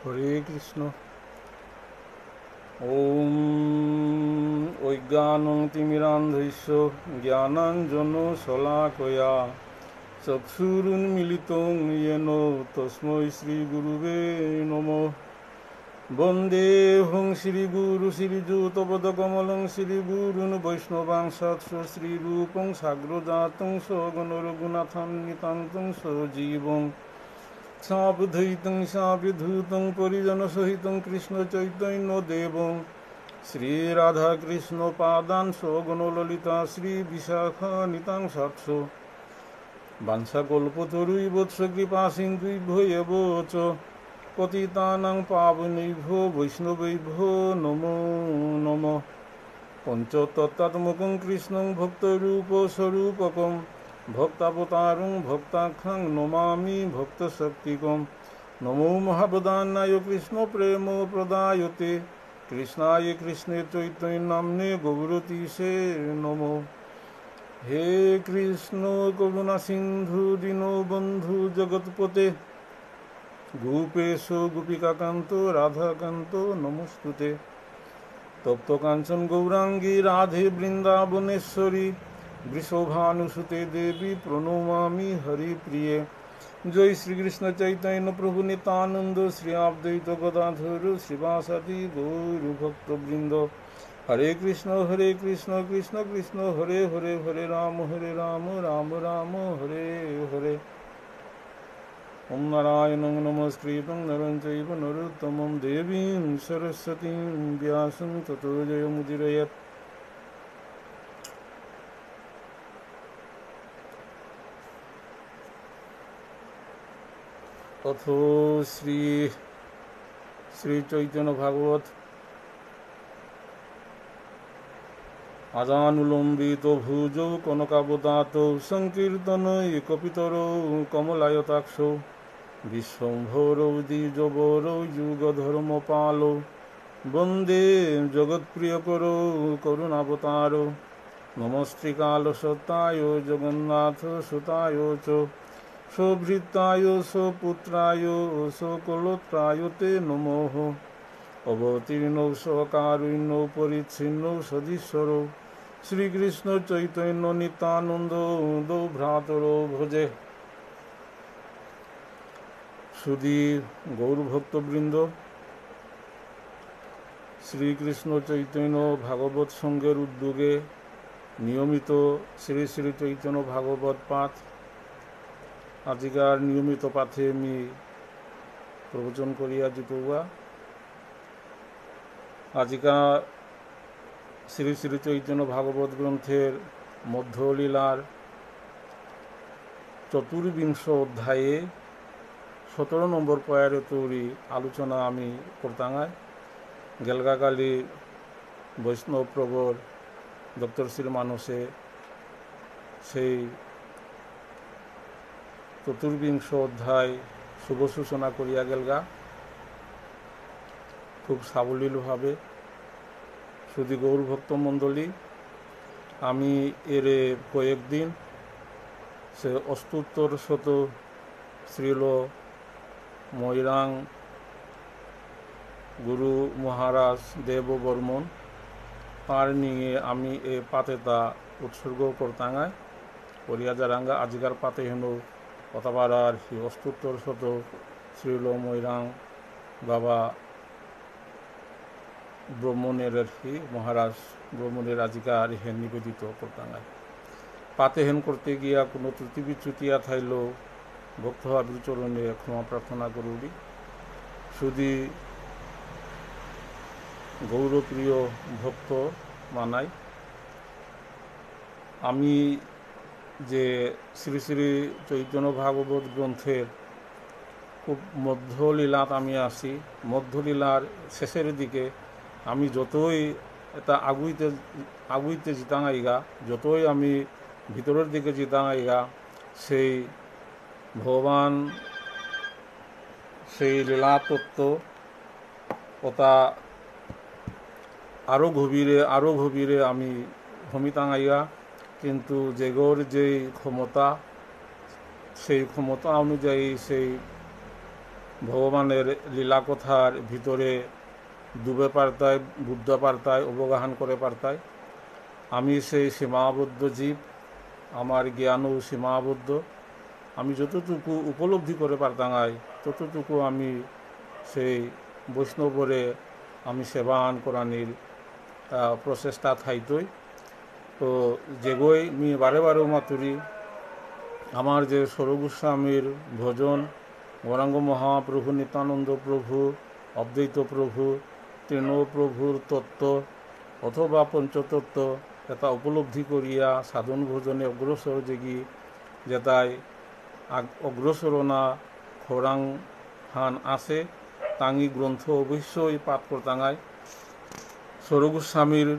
হরে কৃষ্ণ। ওম অজ্ঞানং তিমিরান্ধস্য জ্ঞানাঞ্জনশলাকয়া চক্ষুরুন্মিলিতং येन তস্मै শ্রীগুরুবে নমঃ। বন্দেহং শ্রীগুরু শ্রীযুতপদকমলং শ্রীগুরুन् বৈষ্ণবাংশাৎ শ্রীরূপং সাগ্রজাতং সগণরঘুনাথান্বিতান্तं সজীবং সাবধৈतं সাবিধূतं পরিজনসহিतं কৃষ্ণচৈতন্যদেবং শ্রীরাধাকৃষ্ণপাদান সগণললিতা শ্রীবিশাখানিতাং সাৎস বাঞ্ছাকল্পতরুইবৎস কৃপাসিন্ধুভ্যো এব চ পতিতানাং পাবনেভ্যো বৈষ্ণবেভ্যো নমো নমঃ। পঞ্চতত্ত্বাত্মকং কৃষ্ণং ভক্তরূপস্বরূপকং ভক্তাবতারং ভক্তাখ্যাং নমামি ভক্তশক্তিকং। নমো মহাবদান্যায় কৃষ্ণ প্রেম প্রদায়তে কৃষ্ণায় কৃষ্ণে চৈতন্যনাম্নে গৌরতীশে নমঃ। হে কৃষ্ণ করুণা সিন্ধু দীনবন্ধু জগৎপতে গোপেশ গোপিকাকান্ত রাধাকান্ত নমস্তুতে। তপ্ত কাঞ্চন গৌরাঙ্গী রাধে বৃন্দাবনেশ্বরী বৃষভানুসুতে দেবী প্রণমামি হরিপ্রিয়ে। জয় শ্রীকৃষ্ণ চৈতন্য প্রভু নিত্যানন্দ শ্রী অদ্বৈত গদাধর শ্রীবাসাদি গৌরভক্তবৃন্দ। হরে কৃষ্ণ কৃষ্ণ কৃষ্ণ হরে হরে হরে রাম রাম রাম হরে হরে। ওম নারায়ণং নমস্কৃত্যং নরং চৈব নরোত্তমং দেবীং সরস্বতীং ব্যাসং ততো জয়মুদীরয়েৎ। অথ শ্রী চৈতন্য ভাগবত আজানুলম্বিত ভুজৌ কনকাবদাতৌ সংকীর্তনৈ কপিতরৌ কমলায়তাক্ষৌ বিশ্বম্ভরৌ দ্বিজবরৌ যুগধর্মপালৌ বন্দে জগৎপ্রিয়করৌ করুণাবতারৌ। নমস্ত্রীকালসত্তায় জগন্নাথ সুতায় চ সভৃত্তায় সপুত্রায় সকলোত্রায় তে নমঃ। অবতীর্ণৌ সকারুণ্যৌ পরিচ্ছিন্নৌ সদীশ্বরৌ শ্রীকৃষ্ণ চৈতন্য নিত্যানন্দ দৌ ভ্রাতরৌ ভজে। সুধী গৌরভক্তবৃন্দ, শ্রীকৃষ্ণ চৈতন্য ভাগবত সংঘের উদ্যোগে নিয়মিত শ্রী শ্রী চৈতন্য ভাগবত পাঠ আজিকার নিয়মিত পাঠে আমি প্রবচন করিয়া জিতৌয়া। আজিকা শ্রী শ্রী চৈতন্য ভাগবত গ্রন্থের মধ্যলীলার চতুর্বিংশ অধ্যায়ে 17 নম্বর পয়ারে তৈরি আলোচনা আমি করতাঙ্গায়। গেলগাকালী বৈষ্ণব প্রবর ডক্টর শ্রী মানসে সেই চতুর্বিংশ অধ্যায় শুভ সূচনা করিয়া গেলগা খুব সাবলীলভাবে। শুধু গৌরভক্ত মণ্ডলী, আমি এর কয়েকদিন সে অষ্টোত্তর শত শ্রীল ময়রাং গুরু মহারাজ দেববর্মন তার নিয়ে আমি এ পাতেতা উৎসর্গ করতাঙ্গায় করিয়া যারাঙ্গা। আজিকার পাতে হেন কথাবার অষ্টোত্তর শত শ্রীল ময়রাং বাবা ব্রহ্মণের মহারাজ ব্রহ্মণের আজিকার হেন নিবেদিত করতাঙ্গায়। পাতে হেন করতে গিয়া কোনো ত্রুটি বিচ্যুতিয়া থাইল ভক্ত হাবির চরণে ক্ষমা প্রার্থনা করুলি। শুধু গৌরপ্রিয় ভক্ত মানাই। আমি যে শ্রী শ্রী চৈতন্য ভাগবত গ্রন্থের খুব মধ্যলীলাত আমি আছি। মধ্যলীলার শেষের দিকে আমি যতই এটা আগুইতে জিতাঙাইগা, যতই আমি ভিতরের দিকে জিতাঙাইগা, সেই ভগবান সেই লীলা তত্ত্ব ওটা আরও গভীরে আমি ভূমিতাঙাইগা। কিন্তু যেগর যেই ক্ষমতা, সেই ক্ষমতা অনুযায়ী সেই ভগবানের লীলা কথার ভিতরে ডুবে পারতায়, বুদ্ধ পারতায়, অবগাহন করে পারতায়। আমি সেই সীমাবদ্ধ জীব, আমার জ্ঞানও সীমাবদ্ধ। আমি যতটুকু উপলব্ধি করে পারতাঙাই ততটুকু আমি সেই বৈষ্ণবরে আমি সেবান করানির প্রচেষ্টা থাইতই। তো যেগই মি বারে বারেও মাতুরি আমার যে সরগোস্বামীর ভজন, গৌরাঙ্গ মহাপ্রভু, নিত্যানন্দ প্রভু, অদ্বৈত প্রভু, তৃণপ্রভুর তত্ত্ব অথবা পঞ্চতত্ত্ব এটা উপলব্ধি করিয়া সাধন ভোজনে অগ্রসর যেগি যেটাই অগ্রসরণা খৌরাং হান আছে তাঙি গ্রন্থ অবশ্যই পাঠ করতাঙায়। সরগোস্বামীর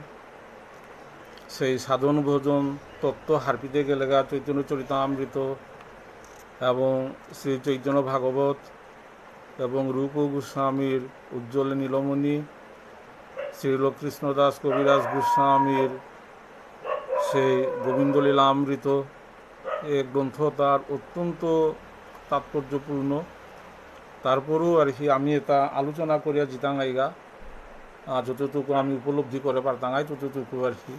সেই সাধন ভোজন তত্ত্ব হারপিতে গেলেগা চৈতন্য চরিতামৃত এবং শ্রী চৈতন্য ভাগবত এবং রূপ গোস্বামীর উজ্জ্বল নীলমণি, শ্রীল কৃষ্ণদাস কবিরাজ গোস্বামীর সেই গোবিন্দ লীলামৃত, এই গ্রন্থ তার অত্যন্ত তাৎপর্যপূর্ণ। তারপরেও আর কি আমি এটা আলোচনা করিয়া জিতাঙাইগা যতটুকু আমি উপলব্ধি করে পারতাঙাই ততটুকু আর কি।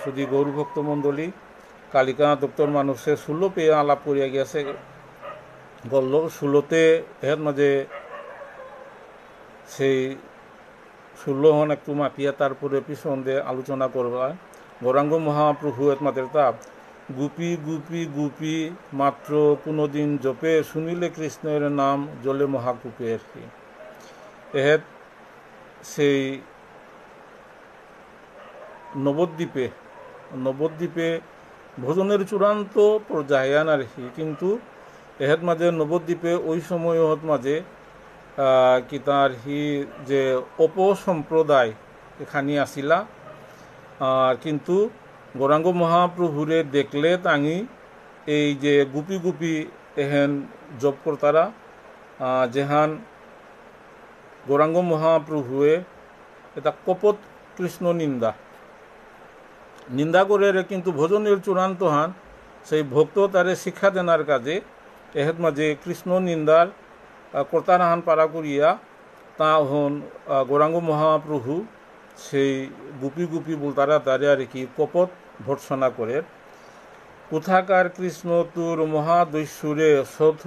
শুধু গৌরভক্ত মণ্ডলী কালিকা দপ্তর মানুষে 16 পেয়ে আলাপ করিয়া গিয়েছে গল্ল 16তে এর মাঝে সেই 16 হন একটু মাপিয়া তারপরে পিছন দিয়ে আলোচনা করবা। গৌরাঙ্গ মহাপ্রভু এর মাদের তা গুপি গুপি গুপি মাত্র কোনোদিন জপে, শুনিলে কৃষ্ণের নাম জলে মহাকূপে আর কি। এহেত সেই নবদ্বীপে ভোজনের চূড়ান্ত পর্যায়ান আর কি। কিন্তু এহেত মাঝে নবদ্বীপে ওই সময় মাঝে কি তার হি যে অপসম্প্রদায় এখানে আসিলা। আর কিন্তু গৌরাঙ্গ মহাপ্রভুরে দেখলে তাঙি এই যে গুপি গুপি এহেন জপ করতারা যেহান গৌরাঙ্গ মহাপ্রভুয়ে এটা কপট কৃষ্ণ নিন্দা করে কিন্তু ভোজনের চূড়ান্ত হান সেই ভক্ত তারে শিক্ষা দেনার কাজে এহেত মাঝে কৃষ্ণ নিন্দার কর্তারাহান পারা করিয়া তা হন গৌরাঙ্গ মহাপ্রভু সেই গুপি গুপি বলতারা তারে আর কি কপট ভর্সনা করে। কোথাকার কৃষ্ণ তোর মহাদৈশ্বরে শত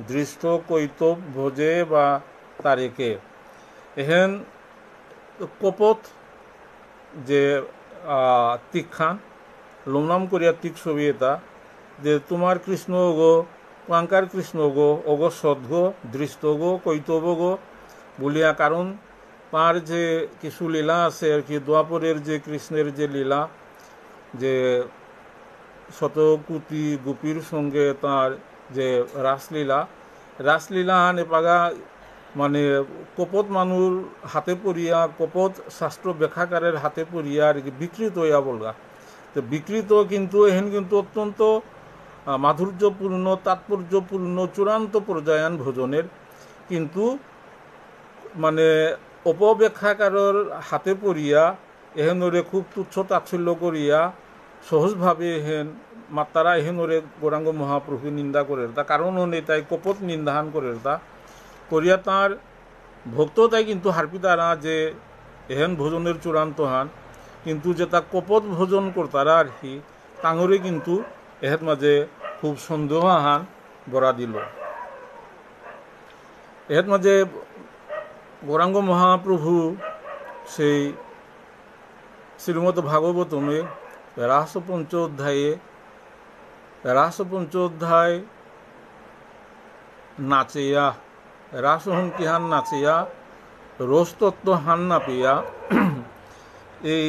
দৃষ্ট কৈতব ভোজে বা তারেকে। এহেন কপট যে তিক্ষান লোমনাম করিয়া তিক ছবি এটা যে তোমার কৃষ্ণ গো কাঙ্কার কৃষ্ণ গো অগ সদ্গো দৃষ্ট গো কৈতব গো বলিয়া। কারণ তার যে কিছু লীলা আছে আর কি, দ্বাপরের যে কৃষ্ণের যে লীলা, যে শতকোটি গোপীর সঙ্গে তার যে রাসলীলা নেপাগা মানে কপট মানুষ হাতে পড়িয়া, কপট শাস্ত্র ব্যাখ্যাকারের হাতে পড়িয়া আর কি বিকৃত হইয়া বলগা। তো বিকৃত কিন্তু এহেন কিন্তু অত্যন্ত মাধুর্যপূর্ণ তাৎপর্যপূর্ণ চূড়ান্ত পর্যায়ান ভোজনের। কিন্তু মানে অপব্যাখ্যাকারের হাতে পড়িয়া এহেনরে খুব তুচ্ছ তাচ্ছল্য করিয়া সহজভাবে এহেন মাতারা এহেনরে গৌরাঙ্গ মহাপ্রভু নিন্দা করে তা। কারণ হনে তাই কপট নিন্দাহান করে তা করিয়া তাঁর ভক্ত তাই কিন্তু হারপিতারা যে এহেন ভোজনের চূড়ান্ত হান কিন্তু যে তা কপট ভোজন করতারা আর কি তাঙরে কিন্তু এহের মাঝে খুব সন্দেহ হান বরা দিল। এহের মাঝে গৌরাঙ্গ মহাপ্রভু সেই শ্রীমদ ভাগবতমে রাসপঞ্চোধ্যায় নাচেয়া রাসহন কি হান নাচিয়া রসতত্ত্ব হান না পেয়া এই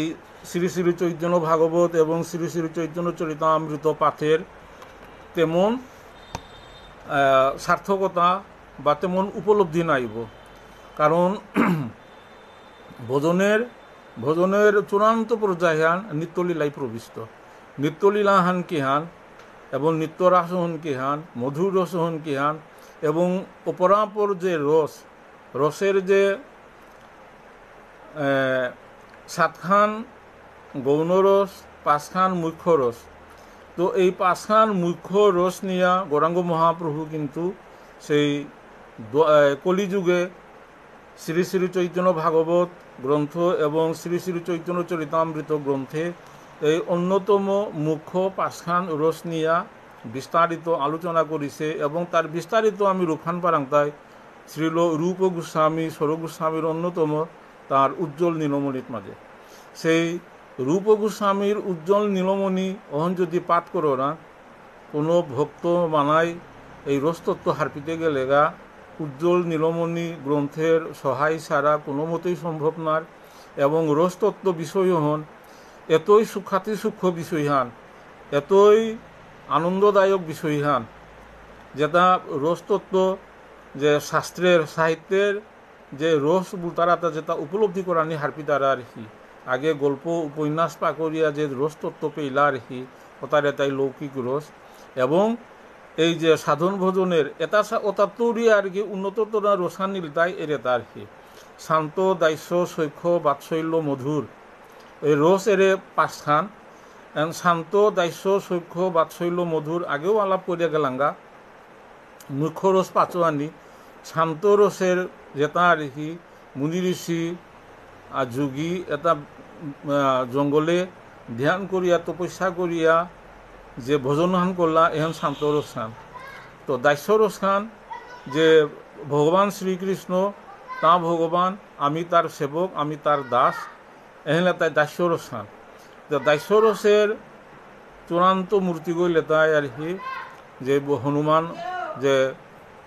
শ্রী শ্রী চৈতন্য ভাগবত এবং শ্রী শ্রী চৈতন্য চরিতামৃত পাঠের তেমন সার্থকতা বা তেমন উপলব্ধি নাইব। কারণ ভোজনের চূড়ান্ত পর্যায় হান নিত্যলীলাই প্রবিষ্ট। নিত্যলীলা হান কি হান এবং নিত্যরাস হন কি হান, মধুর রস হন কি হান এবং অপরাপর যে রসের যে 7খান গৌণ রস, 5খান মুখ্য রস। তো এই 5খান মুখ্য রস নিয়া গৌরাঙ্গ মহাপ্রভু কিন্তু সেই কলিযুগে শ্রী শ্রী চৈতন্য ভাগবত গ্রন্থ এবং শ্রী শ্রী চৈতন্য চরিতামৃত গ্রন্থে এই অন্যতম মুখ্য পাঁচখান রস নিয়া বিস্তারিত আলোচনা করেছে এবং তার বিস্তারিত আমি রূপখান পারাংতায় শ্রীল রূপ গোস্বামী স্বরূপ গোস্বামীর অন্যতম তার উজ্জ্বল নীলমণির মাঝে সেই রূপ গোস্বামীর উজ্জ্বল নীলমণি অহন যদি পাঠ করো না কোনো ভক্ত মানায় এই রসতত্ত্ব হারপিতে গেলে গা উজ্জ্বল নীলমণি গ্রন্থের সহায় ছাড়া কোনো মতেই সম্ভব না এবং রসতত্ত্ব বিষয় হন এতই সুখ্যাতি সূক্ষ্ম বিষয়হান এতই আনন্দদায়ক বিষয়হান যেটা রসতত্ত্ব যে শাস্ত্রের সাহিত্যের যে রস তারা যেটা উপলব্ধি করানি হারপি তারা আর কি আগে গল্প উপন্যাস পাকরিয়া যে রসতত্ত্ব পেইলা আর কি ওটার এটাই লৌকিক রস এবং এই যে সাধন ভোজনের এটা ওটাত্তরই আর কি উন্নততর রসান নিলতাই এর এটা আর কি শান্ত দাস্য সৈক্ষ বাৎসল্য মধুর এই রস এরে পাঁচখান শান্ত দাস্য সৈক্ষ বাৎসল্য মধুর আগেও আলাপ করিয়া গেলাঙ্গা মুখ্য রস পাঁচোয়ানি শান্ত রসের যেটা আর কি মুনি ঋষি আর যোগী এটা জঙ্গলে ধ্যান করিয়া তপস্যা করিয়া যে ভজনহান করলা এখন শান্ত রসান তো দাস্য রসান যে ভগবান শ্রীকৃষ্ণ তা ভগবান আমি তার সেবক আমি তার দাস এহলে তাই দাস্য রসান তো দাস্য রসের চূড়ান্ত মূর্তি গইলে তাই আর কি যে হনুমান যে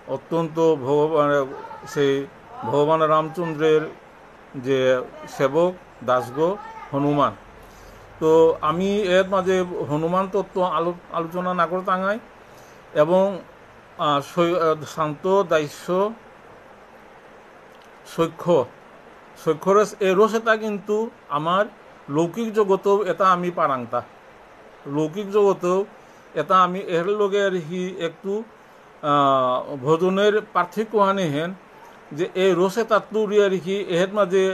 অত্যন্ত ভগবান সেই ভগবান রামচন্দ্রের যে সেবক দাসগ হনুমান তো আমি এর মাঝে হনুমান তত্ত্ব আলোচনা না করে টাঙাই এবং শান্ত দাস্য সৈক্ষ এই রস এটা কিন্তু আমার লৌকিক জগতেও এটা আমি পারাংতা লৌকিক জগতেও এটা আমি এর লগে আর কি একটু ভোজনের পার্থক্য আনে হেন যে এই রসে তাত্তুরি আর কি এর মাঝে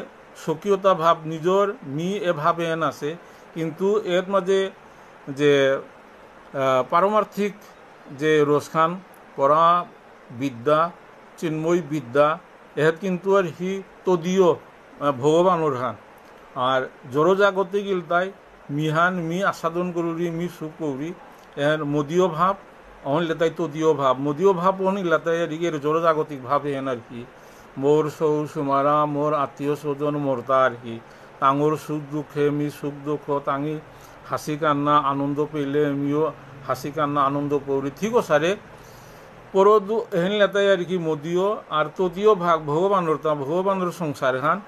স্বকীয়তা ভাব নিজর মি এ ভাব এন আছে কিন্তু এর মাঝে যে পারমার্থিক যে রসখান পরা বিদ্যা চিন্ময় বিদ্যা এর কিন্তু আর কি তদীয় ভগবানের হান আর জড়জাগতে গিল তাই মিহান মি আস্বাদন করি মি সুখ করি এর মদীয় ভাব অনলেতাই তদীয় ভাব মদীয় ভাব অনলেতাই এর জড়জাগতিক ভাব হেন আর কি মোর সৌ সুমারা মোর আত্মীয় স্বজন মোরতা আর কি তাঙর সুখ দুঃখে মি সুখ দুঃখ তাঙি হাসি কান্না আনন্দ পেলে মিও হাসি কান্না আনন্দ পৌরি ঠিক সারে পরদু হেন লেতাই আর কি মদীয় আর তদীয় ভাগ ভগবানের তা ভগবানের সংসার হান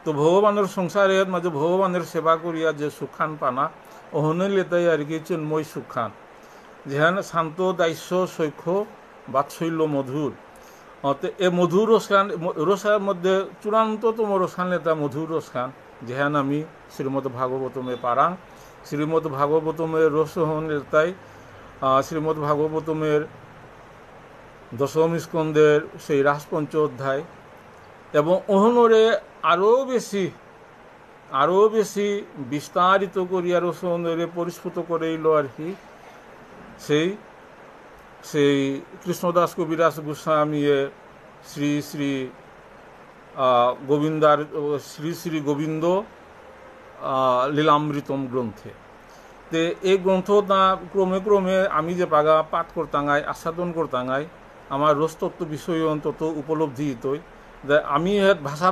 তো ভগবানের সংসারের মাঝে ভগবানের সেবা করিয়া যে সুখান পানা ওহনে লেতাই আর কি চিন্ময় সুখান যেখান শান্ত দাস্য সৈক্ষ বাৎসল্য মধুর এ মধুর রসার মধ্যে চূড়ান্ততম রসান লেতা মধুর রসান যেহান আমি শ্রীমদ ভাগবতমে পারাং শ্রীমদ ভাগবতমের রসহন লেতাই শ্রীমদ ভাগবতমের দশম স্কন্ধের সেই রাসপঞ্চ অধ্যায় এবং ওহনরে আরও বেশি বিস্তারিত করিয়া রসহনরে পরিস্ফুট করেইল আর কি সেই কৃষ্ণদাস কবিরাজ গোস্বামীয়ে শ্রী শ্রী গোবিন্দার শ্রী শ্রী গোবিন্দ লীলামৃতম গ্রন্থে তে এই গ্রন্থ না ক্রমে ক্রমে আমি যে পাগা পাঠ করতাঙ্গাই আস্বাদন করতাঙ্গাই আমার রসতত্ত্ব বিষয় অন্তত উপলব্ধি হতই যে আমি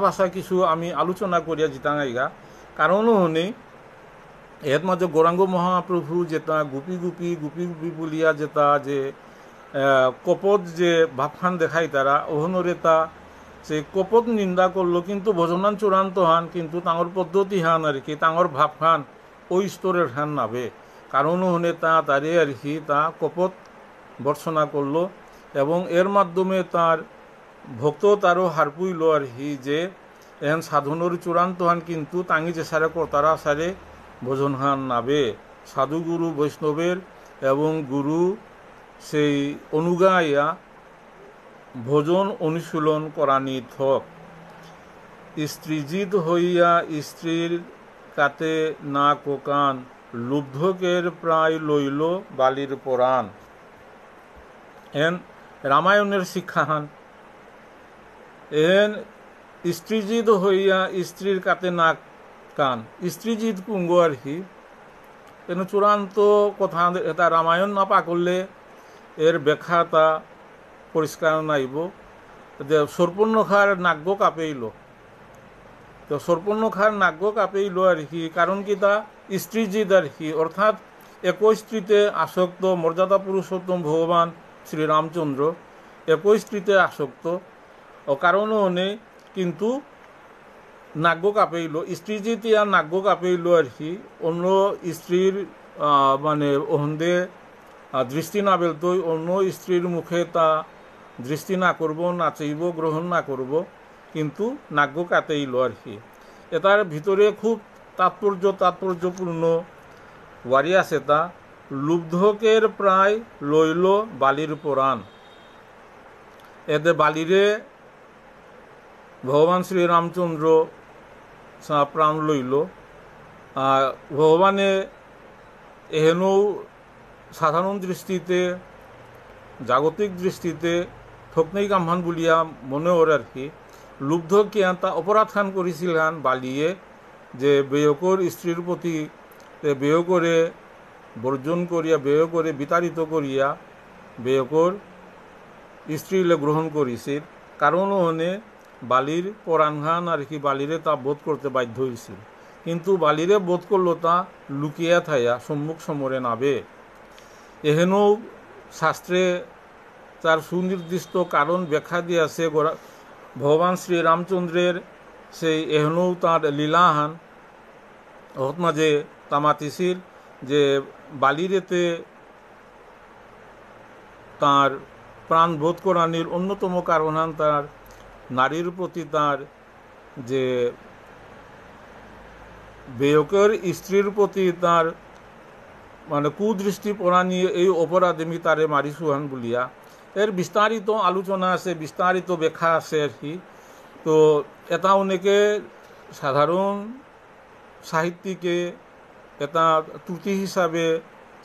ভাষা কিছু আমি আলোচনা করিয়া জিতাঙ্গাইগা কারণও হনে এর মাঝে গৌরাঙ্গ মহাপ্রভু যেটা গুপি গুপি বলিয়া যেটা যে কপট যে ভাবখান দেখাই তারা ওহনরে তা সে কপট নিন্দা করলো কিন্তু ভজনান চূড়ান্ত হান কিন্তু তাঁর পদ্ধতি হান আর কি তাঁর ভাবখান ওই স্তরের হান নাবে কারণ হনে তারে আর কি তা কপট বর্ষনা করলো এবং এর মাধ্যমে তার ভক্ত তারও হারপুইল আর কি যে এহেন সাধনের চূড়ান্ত হান কিন্তু তাঙি যে সারে কর্তারা সারে ভোজন হান নাবে সাধুগুরু বৈষ্ণবের এবং গুরু সেই অনুগাইয়া ভোজন অনুশীলন করানি থক স্ত্রীজিৎ হইয়া স্ত্রীর কাতে না কোকান লুব্ধকের প্রায় লইল বালির পরাণ এন রামায়ণের শিক্ষাহান এহেন স্ত্রীজিৎ হইয়া স্ত্রীর কাতে নাক কান, স্ত্রীজিৎ কুঙ্গ আর কি। কেন চূড়ান্ত কথা এটা রামায়ণ না পা করলে এর ব্যাখ্যা তা পরিষ্কার নাইব। যে সর্পণ্যখার নাগ্য কাঁপেইল, তো সর্পণ্যখার নাগ্য কাঁপেইল আর কি। কারণ কি তা স্ত্রীজিৎ আর কি, অর্থাৎ একই স্ত্রীতে আসক্ত মর্যাদা পুরুষোত্তম ভগবান শ্রীরামচন্দ্র একই স্ত্রীতে আসক্ত ও কারণও নেই, কিন্তু নাগ্য কাঁপেইল স্ত্রীজিৎ আর নাগ্য কাঁপেইল আর কি। অন্য স্ত্রীর মানে ওহন্দে দৃষ্টি না বেলতই, অন্য স্ত্রীর মুখে তা দৃষ্টি না করব, না চাইব, গ্রহণ না করব, কিন্তু নাগ্য কাঁপেইল আর কি। এটার ভিতরে খুব তাৎপর্যপূর্ণ ওয়ারি আছে তা, লুব্ধকের প্রায় লইল বালির পরাণ। এতে বালিরে ভগবান শ্রীরামচন্দ্র প্রাণ লইল। ভগবানে এহেনও সাধারণ দৃষ্টিতে জাগতিক দৃষ্টিতে ঠকনেই কামহান বলিয়া মনে ওর আর কি। লুব্ধ কিয়া তা অপরাধ খান করেছিলেন বালিয়ে, যে বেয়কর স্ত্রীর প্রতি বেয় করে বর্জন করিয়া বেয় করে বিতাড়িত করিয়া বেয়কর স্ত্রীলে গ্রহণ করেছিল। কারণ ওনে বালির পরাণঘান আর কি, বালিরে তা বোধ করতে বাধ্য হয়েছিল, কিন্তু বালিরে বোধ করলো তা লুকিয়া থাইয়া সম্মুখ সমরে নাবে। এহেনও শাস্ত্রে তার সুনির্দিষ্ট কারণ ব্যাখ্যা দিয়েছে। ভগবান শ্রীরামচন্দ্রের সেই এহেনও তাঁর লীলাহান হত মাঝে তামাতিছিল, যে বালিরেতে তাঁর প্রাণ বোধ করানির অন্যতম কারণ তার নারীর প্রতি তার যে বেয়কের স্ত্রীর প্রতি তার মানে কুদৃষ্টি পড়ানি, এই অপরাধে আমি তারে মারি সুহান বলিয়া। এর বিস্তারিত আলোচনা আছে, বিস্তারিত ব্যাখ্যা আছে আর কি। তো এটা অনেকে সাধারণ সাহিত্যিকে এটা ত্রুটি হিসাবে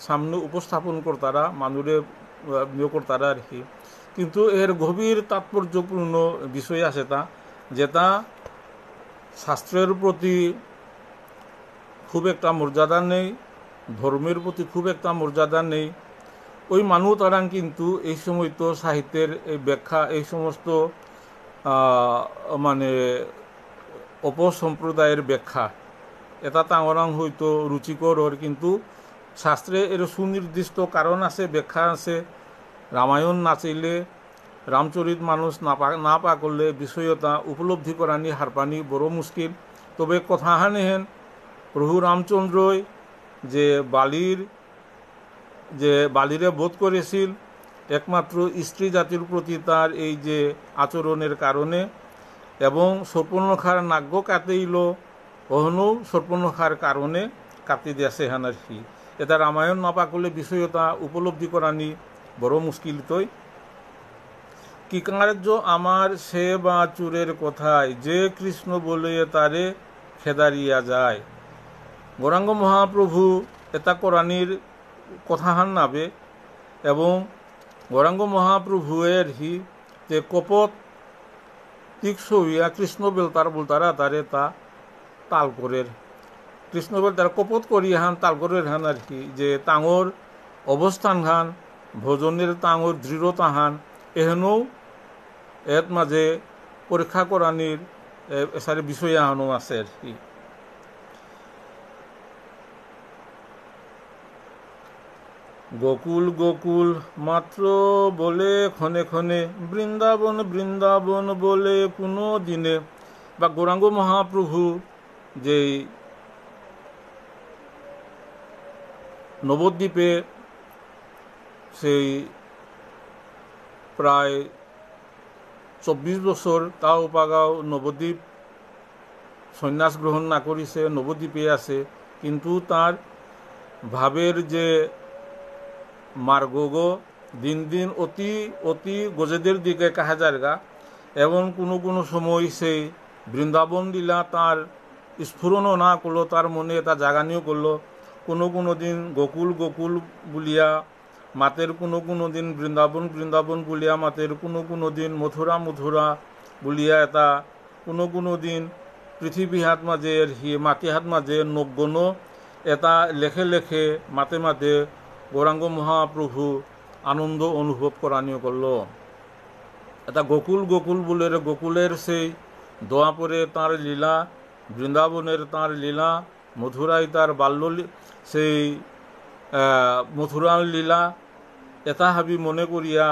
সামনে উপস্থাপন করতারা, মানুষে করতারা আর কি। কিন্তু এর গভীর তাৎপর্যপূর্ণ বিষয় আছে তা, যেটা শাস্ত্রের প্রতি খুব একটা মর্যাদা নেই, ধর্মের প্রতি খুব একটা মর্যাদা নেই, ওই মানুষ তারাং কিন্তু এই সময় তো সাহিত্যের এই ব্যাখ্যা এই সমস্ত মানে অপসম্প্রদায়ের ব্যাখ্যা এটা তাঙরাং হয়তো রুচিকর ওর, কিন্তু শাস্ত্রে এর সুনির্দিষ্ট কারণ আছে, ব্যাখ্যা আছে। রামায়ণ না চাইলে, রামচরিত মানুষ না পা করলে বিষয়তা উপলব্ধি করানি হারপানি বড় মুশকিল। তবে কথা হানেহেন প্রভু রামচন্দ্রই যে বালিরে বোধ করেছিল একমাত্র স্ত্রী জাতির প্রতি তার এই যে আচরণের কারণে, এবং সর্পণ্যখার নাগ্য কাটেইল ওহনও সর্পণ্যখার কারণে কাটি দিয়েছে হেন আর কি। এটা রামায়ণ না পা করলে বিষয়তা উপলব্ধি করানি বড় মুশকিল তৈ। কি কার্য আমার সে বা চুরের কথায়, যে কৃষ্ণ বলে তারে খেদারিয়া যায়। গৌরাঙ্গ মহাপ্রভু এটা করানির কথাহান নাবে, এবং গৌরাঙ্গ মহাপ্রভুয়ের হি তে কপট তীক্ষ হইয়া কৃষ্ণ বলতারা তারে তা তাল করের, কৃষ্ণ তার কপট করি হান তাল করের হান আর কি। যে তাঙর অবস্থান হান ভজনের তাঙর দৃঢ়তা হান এহেনও এর মাঝে পরীক্ষা করানির এসারে বিষয় আহানো আছে আর কি। গোকুল গোকুল মাত্র বলে ক্ষণে ক্ষণে, বৃন্দাবন বৃন্দাবন বলে কোনো দিনে। বা গৌরাঙ্গ মহাপ্রভু যেই নবদ্বীপে সেই প্রায় 24 বছর তাও পাগাও নবদ্বীপ সন্ন্যাস গ্রহণ না করিছে, নবদ্বীপে আছে, কিন্তু তার ভাবের যে মার্গ দিন দিন অতি অতি গজেদের দিকে কাহা জায়গা, এবং কোনো সময় সেই বৃন্দাবন লীলা তার স্ফুরণও না করলো, তার মনে তা জাগানিও করলো। কোনো দিন গোকুল গোকুল বলিয়া মাতের, কোনো দিন বৃন্দাবন বৃন্দাবন বলিয়া মাতের, কোনো দিন মথুরা মথুরা বলিয়া এটা কোনো দিন পৃথিৱী হাত মাজে মাটি হাত মাজে নগণ এটা লেখে লেখে মাতে মাতে গৌরাঙ্গ মহাপ্রভু আনন্দ অনুভব করানি করল। এটা গোকুল বলে গোকুলের সেই দোয়াপরে তাঁর লীলা, বৃন্দাবনের তাঁর লীলা, মথুরায় তার বাল্য সেই মথুরার লীলা এটা হাবি মনে করিয়া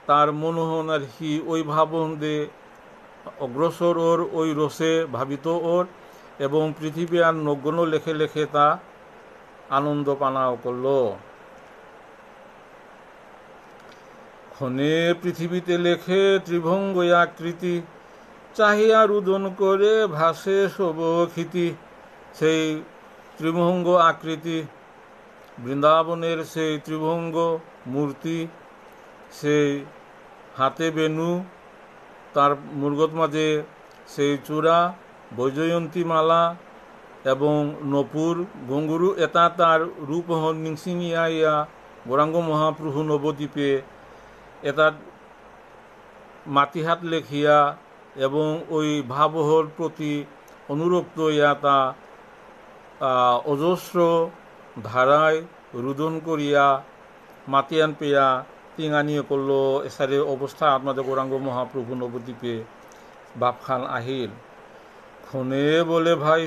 তার মনোহন ওই ভাবন দে অগ্রসর ওর ওই রসে ভাবিত ওর এবং পৃথিবী আর নগণ লেখে লেখে তা আনন্দ পানাও করল। ক্ষণে পৃথিবীতে লেখে ত্রিভঙ্গ আকৃতি, চাহিয়া রুদন করে ভাসে শোভক্ষিতি। সেই ত্রিভঙ্গ আকৃতি বৃন্দাবনের সেই ত্রিভঙ্গ মূর্তি, সেই হাতে বেনু, তার মুর্গত মাঝে সেই চূড়া, বৈজয়ন্তী মালা এবং নপুর গঙ্গুরু এটা তার রূপ নিংসিঙিয়া ইয়া গৌরাঙ্গ মহাপ্রভু নবদ্বীপে এটা মাটিহাত লেখিয়া এবং ওই ভাবহর প্রতি অনুরক্ত ইয়া তা অজস্র ধারায় রুদন করিয়া মাতিয়ান পেয়া টিঙানিয়ে করল। এসারে অবস্থা আপনাদের গৌরাঙ্গ মহাপ্রভু নবদ্বীপে বাপখান আহিল। ক্ষণে বলে ভাই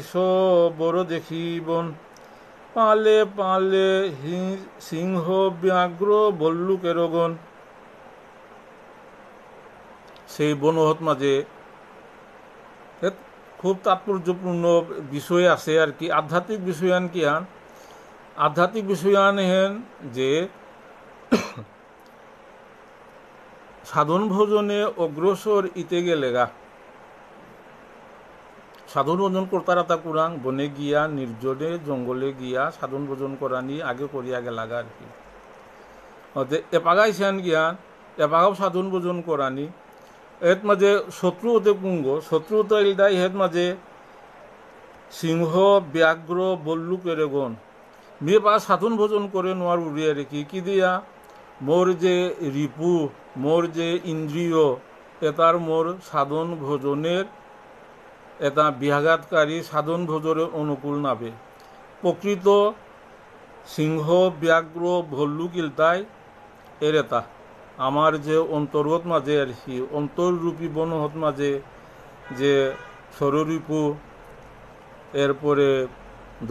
বড় দেখিবন, পালে পালে সিংহ ব্যাঘ্র বল্লুকের গণ। সেই বনহত মাঝে খুব তাৎপর্যপূর্ণ বিষয় আছে আর কি, আধ্যাত্মিক বিষয়ান কি হান, আধ্যাত্মিক বিষয়ান হেন যে সাধন ভোজনে অগ্রসর ইতে গেলেগা, সাধন ভোজন করতার আতা কুরাং বনে গিয়া নির্জনে জঙ্গলে গিয়া সাধন ভোজন করানি আগে করিয়া গেলাগা আর কি। এপাগাই সেন গিয়ান এপাগাও সাধন ভোজন করানি এর মাঝে শত্রু হতে পুঙ্গ, শত্রু হতে ইলদাই হের মাঝে সিংহ ব্যাঘ্র বল্লুকের গণ মেয়ে পা সাধন ভোজন করে নোয়ার উড়িয়ে রেখি কি দিয়া মোর যে রিপু, মোর যে ইন্দ্রিয় এটার মোর সাধন ভোজনের এটা ব্যাঘাতকারী সাধন ভোজনের অনুকূল নাবে। প্রকৃত সিংহ ব্যাঘ্র ভল্লুক ইলতাই এর এটা আমার যে অন্তর্গত মাঝে আর কি অন্তর্রূপী বনহত মাঝে যে স্বরূপু এরপরে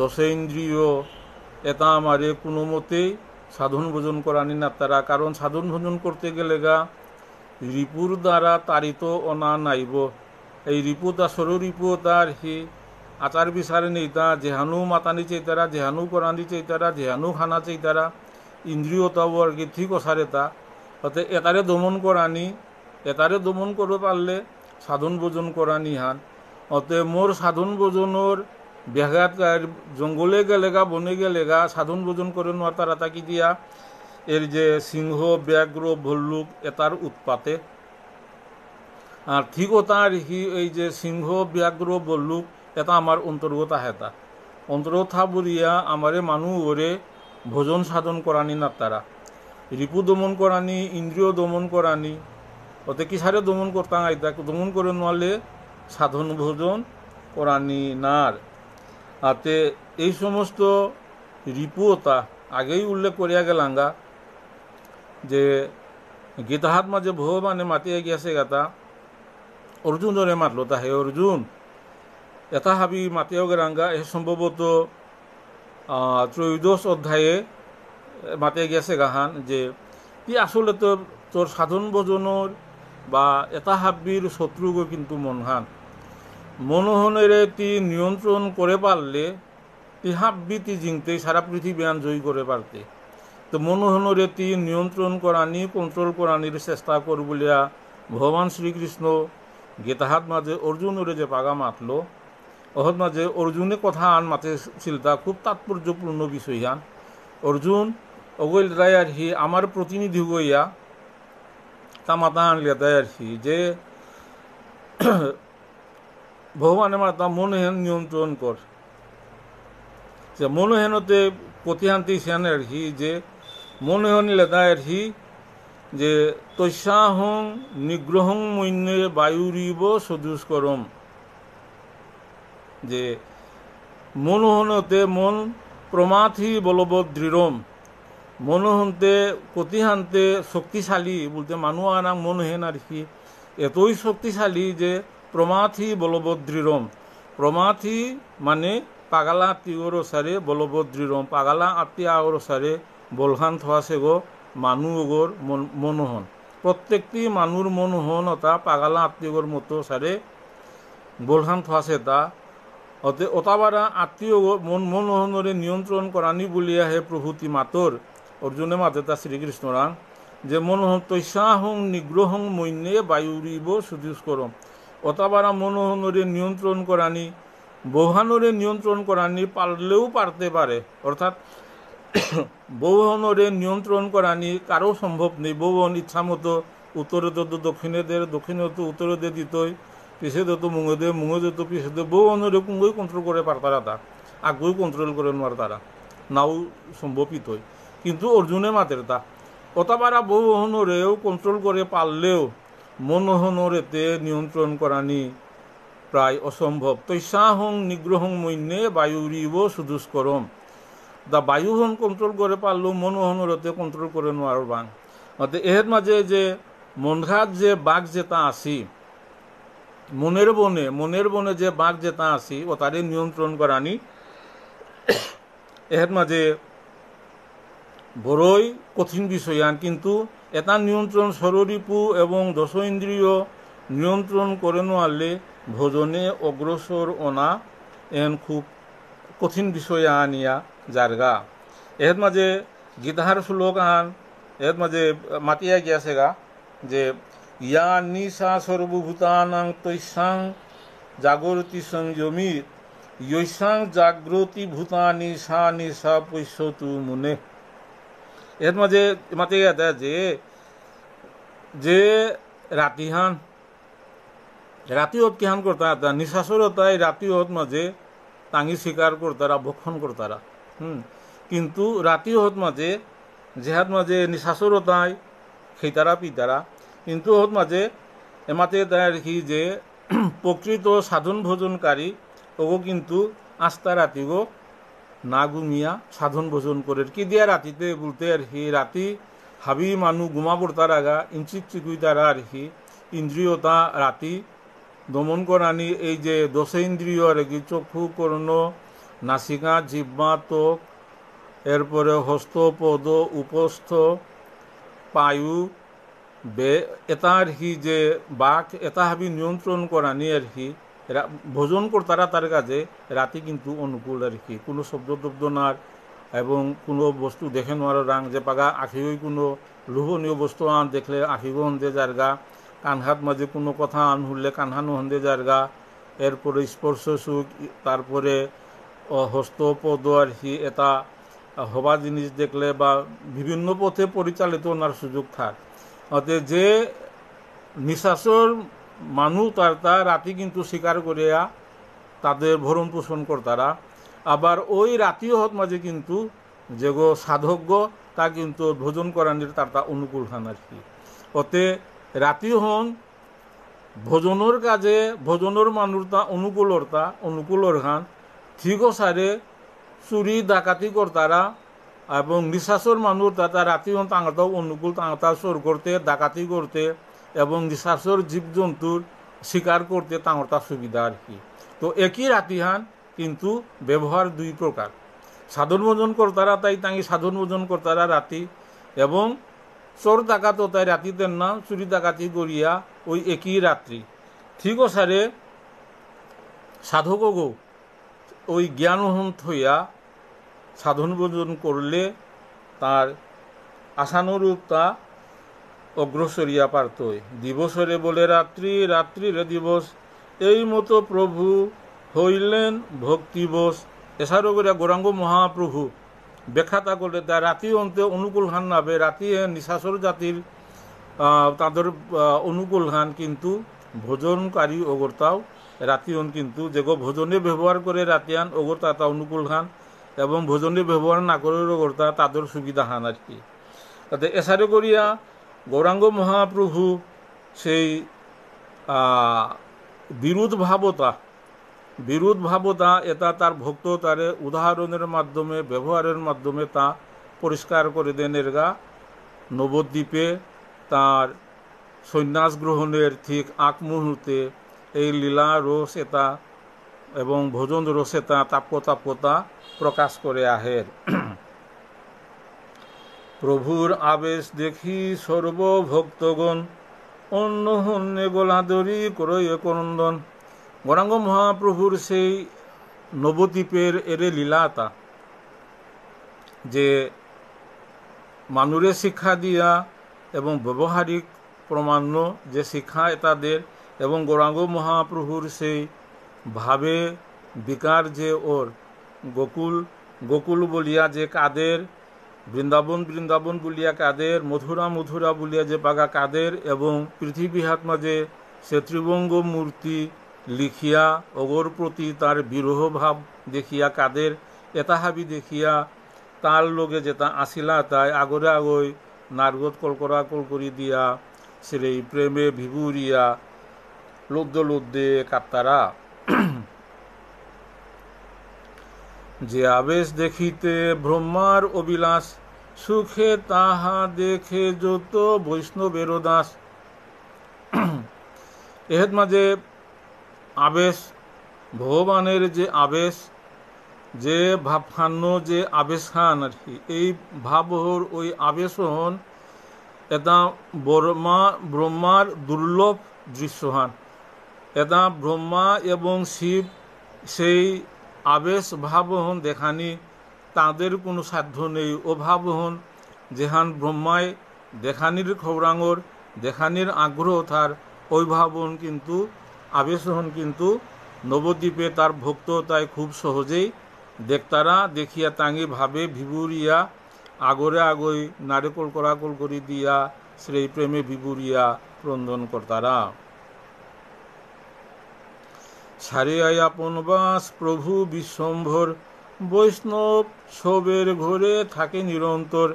দশেন্দ্রিয় এটা আমারে কোনো মতেই সাধন ভোজন করানি না তারা, কারণ সাধন ভোজন করতে গেলে গা রিপুর দ্বারা তারিত অনা নাইব। এই রিপু তা স্বরূপু তার হি আচার বিচারে নেই তা যেহানু মাতানি চাইতারা, যেহানু করানি চাইতারা, যেহানু খানা চাইতারা ইন্দ্রিয়তাও আর কি ঠিক অসারে তা অর্থাৎ এটারে দমন করানি, এটারে দমন করতে পারলে সাধন ভোজন করানি হান। অতএব মোর সাধন ভোজনের ব্যাঘাত জঙ্গলে গেলেগা বনে গেলেগা সাধন ভোজন করে নোয়ার তারা তাকি দিয়া এর যে সিংহ ব্যাঘ্র ভল্লুক এটার উৎপাতে আর ঠিকও তার এই যে সিংহ ব্যাঘ্র ভল্লুক এটা আমার অন্তর্গত আহেতা অন্তর্গত বলিয়া আমারে মানুষ ওরে ভোজন সাধন করানি না তারা রিপু দমন করানি, ইন্দ্রিয় দমন করানি, ওতে কি সারে দমন করতাম আইতা দমন করে নোয়ালে সাধন ভোজন করানি নার। আতে এই সমস্ত রিপুতা আগেই উল্লেখ করিয়া গেলাঙ্গা যে গীতাহাত মাঝে ভগবানে মাতিয়ে গিয়েছে গাতা অর্জুন ধরে মাতলো তা হে অর্জুন এটা হাবি মাতিয়েও গেলাঙ্গা এ সম্ভবত ত্রয়োদশ অধ্যায়ে মাতিয়ে গেছে গাহান যে কি আসলে তো তোর সাধন ভোজনের বা এটা হাবির শত্রুগো কিন্তু মনহান মনোহনের তি নিয়ন্ত্রণ করে পারলে তি হাব্বি তি জিংতে সারা পৃথিবী আন জয়ী করে পারতে। তো মনোহনের তি নিয়ন্ত্রণ করানি কন্ট্রোল করানির চেষ্টা কর বলিয়া ভগবান শ্রীকৃষ্ণ গীতাহাত মাঝে অর্জুনের যে পাগা মাতলো অহত মাঝে অর্জুনে কথা আন মাতে চিলতা খুব তাৎপর্যপূর্ণ বিষয় হান। অর্জুন অগৈল রায় আর হি আমার প্রতিনিধি গইয়া তা মাতা আনলিয়া দেয় আর হি যে ভগবানের মাতা মনোহেন নিয়ন্ত্রণ কর যে মনোহেনতে প্রতিহান্তি সেন আর হি যে মনোহন লেদা আর হি যে তৈষাহং নিগ্রহং মৈন্যে বায়ুরিব সদুষ্করম, যে মনোহনতে মন প্রমাথি বলবৎ দৃঢ়ম, মনোহনতে কতিহান্তে শক্তিশালী বলতে মানুষ আর মন হেন আর কি এতই শক্তিশালী যে প্রমাথি বলবৎ দৃঢ়ম, প্রমাথি মানে পাগালা আত্মীয়র সারে বলবৎ দৃঢ়ম, পাগালা আত্মীয়র সারে বলহান থাসে গো মানুষগর মনোহন, প্রত্যেকটি মানুষ মনোহনতা পাগালা আত্মীয়র মতো সারে বলহান থাসে তা অতাবারা আত্মীয় মনোহনরে নিয়ন্ত্রণ করানি বলিয়া হে প্রভূতি মাতর অর্জুনে মাতে তা শ্রীকৃষ্ণরাং যে মনোহন তৈষাহং নিগ্রহং মৈন্যে বায়ুরিব সুদুষ্করম, অতাবারা মনোহনরে নিয়ন্ত্রণ করানি বৌহানরে নিয়ন্ত্রণ করানি পারলেও পারতে পারে, অর্থাৎ বৌহনরে নিয়ন্ত্রণ করানি কারো সম্ভব নেই। বৌহন ইচ্ছা মতো উত্তরে তো দক্ষিণে দে, দক্ষিণে তো উত্তরে দে দিতই, পিছে দে তো মুঙে দে, মুঙে দে তো পিছে দে, বৌহনরে কুঙ্গই কন্ট্রোল করে পারতারা তা আগুই কন্ট্রোল করে নোয়ার তারা নাও সম্ভবিতই, কিন্তু অর্জুনে মাতের তা অতাবারা বৌহনরেও কন্ট্রোল করে পারলেও মনোহনরেতে নিয়ন্ত্রণ করানি প্রায় অসম্ভব। তৈষাহং নিগ্রহং মৈন্যে বায়ুরিব সুদুষ্করম, দা বায়ুহন কন্ট্রোল করে পারলেও মনোহনরতে কন্ট্রোল করে নোয়ার বাং, অর্থাৎ এর মাঝে যে মনঘাত যে বাঘ যেটা আসি মনের বনে যে বাঘ যেটা আসি ও তারে নিয়ন্ত্রণ করানি এর মাঝে বড়ই কঠিন বিষয়ান, কিন্তু এটা নিয়ন্ত্রণ সররিপু এবং দশ ইন্দ্রিয় নিয়ন্ত্রণ করে নোয়ালে ভোজনে অগ্রসর অনা এন খুব কঠিন বিষয় আনিয়া জারগা। এর মাঝে গীতাহার শ্লোক আন এর মাঝে মাতিয়া গিয়াছে গা যে ইয়া নিশা সর্বভূতানাং তৈষাং জাগরতি সংযমী ইয়সাং জাগ্রতি ভূতানি সা নিশা পৈশ্যতু মুনে। এর মাঝে মাতে গিয়া যে রাতিহান রাতিহত কিহান করতা নিশাসরতাই রাতিহত মাঝে টাঙি শিকার করতারা ভক্ষণ করতারা, কিন্তু রাতিহত মাঝে যেহাত মাঝে নিশাসরতাই খেতারা পিতারা, কিন্তু হত মাঝে এমাতে দেখি যে প্রকৃত সাধন ভোজনকারী ওগো কিন্তু আস্তা রাতিগো না ঘুমিয়া সাধন ভোজন করে কি দিয়া রাতিতে বলতে আর কি রাতি হাবি মানু ঘুমা পড়তার আগা ইঞ্চিক চিকুই তারা আর কি ইন্দ্রিয়তা রাতি দমন করানি এই যে দশ ইন্দ্রিয় আর কি চক্ষু কর্ণ নাসিকা জিহ্বা ত্বক এরপরে হস্ত পদ উপস্থ পায়ু এটা আর কি যে বাঘ এটা হাবি নিয়ন্ত্রণ করানি আর কি ভোজন করতারা তার কাজে রাতি কিন্তু অনুকূল আর কি কোনো শব্দ টব্দ নার এবং কোনো বস্তু দেখে নোয়ার রাং যে পাগা আখিও কোনো লোভনীয় বস্তু আন দেখলে আখিগো হন্দে জারগা, কানহাত মাঝে কোনো কথা আন হুললে কানহানো হন্দে জারগা, এরপরে স্পর্শ সুখ, তারপরে হস্ত পদ আর কি এটা হবা জিনিস দেখলে বা বিভিন্ন পথে পরিচালিত ওনার সুযোগ থাক। অতএব যে নিঃশ্বাসর মানুষ তা রাতি কিন্তু স্বীকার করিয়া তাদের ভরণ পোষণ করতারা, আবার ওই রাতিও হত মাঝে কিন্তু যে গো সাধজ্ঞ তা কিন্তু ভোজন করানির তার অনুকূল হান আর কি। অতে রাতি হন ভোজনের কাজে ভোজনের মানুষ তা অনুকূলর হান ঠিক সারে চুরি ডাকাতি করতারা এবং নিঃশ্বাসর মানুষ তা রাতি হন তাঙাতাও অনুকূল তাঙাতা চোর করতে ডাকাতি করতে এবং নিঃশ্বাসর জীবজন্তুর শিকার করতে তাঙাতা সুবিধা আর কি। তো একই রাতিহান কিন্তু ব্যবহার দুই প্রকার, সাধন ভোজন করতারা তাই তাঙ্গি সাধন ভোজন করতারা রাতি এবং চোর ডাকাত তাই রাতিতে না চুরি ডাকাতি করিয়া ওই একই রাত্রি ঠিক সারে সাধকগো ওই জ্ঞানহন থইয়া সাধন ভোজন করলে তার আশানুরূপ তা অগ্রসরিয়া পারতই। দিবসরে বলে রাত্রি, রাত্রিরে দিবস, এই মতো প্রভু হইলেন ভক্তিবশ। এছাড়াও করে গৌরাঙ্গ মহাপ্রভু ব্যাখ্যাতা করলে তা রাতি অন্তে অনুকূল হান নাবে, রাতি নিশাসর জাতির তাদের অনুকূল হান, কিন্তু ভোজনকারী অগরতাও রাতিয়ন কিন্তু যেগো ভোজনে ব্যবহার করে রাতিয়ান অগরতা তা অনুকূল হান এবং ভোজনে ব্যবহার না করে অগরতা তাদের সুবিধা হান আর কি। তাতে এছাড়া করিয়া গৌরাঙ্গ মহাপ্রভু সেই বিরোধ ভাবতা এটা তার ভক্ত তারে উদাহরণের মাধ্যমে ব্যবহারের মাধ্যমে তা পরিষ্কার করে দেন। এরগা নবদ্বীপে তার সন্ন্যাস গ্রহণের ঠিক আগ মুহূর্তে এই লীলা রস এটা এবং ভোজন রস এটা তাপ্যতা প্রকাশ করে আহের। প্রভুর আবেশ দেখি সর্বভক্তগণ অন্য হন্যে গোলাদরি করয় করন্দন। গৌরাঙ্গ মহাপ্রভুর সেই নবদ্বীপের এরে লীলাতা যে মানুরে শিক্ষা দিয়া এবং ব্যবহারিক প্রমাণ্য যে শিক্ষা তাদের, এবং গৌরাঙ্গ মহাপ্রভুর সেই ভাবে বিকার যে ওর গোকুল বলিয়া যে কাদের, বৃন্দাবন বলিয়া কাদের, মথুরা বলিয়া যে পাগা কাদের, এবং পৃথিবী হাত মাঝে সে ত্রিবঙ্গ মূর্তি লিখিয়া অগর প্রতি তার বিরহ ভাব দেখিয়া কাদের, এটা হাবি দেখিয়া তার লগে যেটা আসিলা তাই আগরে আগই নারগত কলকরি দিয়া সেই প্রেমে ভিবুরিয়া লুদ্দে কাত্তারা। যে আবেশ দেখিতে ব্রহ্মার অবিলাস, সুখে তাহা দেখে যত বৈষ্ণবের দাস। এর মাঝে আবেশ, ভগবানের যে আবেশ, যে ভাবখান্ন যে আবেশ খান আর কি, এই ভাবহর ওই আবেশ হন এটা ব্রহ্মার দুর্লভ দৃশ্যহান। এটা ব্রহ্মা এবং শিব সেই আবেশ ভাবহন দেখানি তাদের কোনো সাধ্য নেই। ও ভাবহন যেহান ব্রহ্মায় দেখানির খৌরাঙর দেখানির আগ্রহ তার, ওই ভাবহন কিন্তু আবেশ হন কিন্তু নবদ্বীপে তার ভক্ত তাই খুব সহজেই দেখতারা দেখিয়া তাঙ্গি ভাবে ভিবুরিয়া আগরে আগই নারিকল করি দিয়া সেই প্রেমে ভিবুরিয়া ক্রন্দন করতারা। সারিয়াই আপন বাস প্রভু বিশ্বম্ভর, বৈষ্ণব সবের ঘরে থাকে নিরন্তর।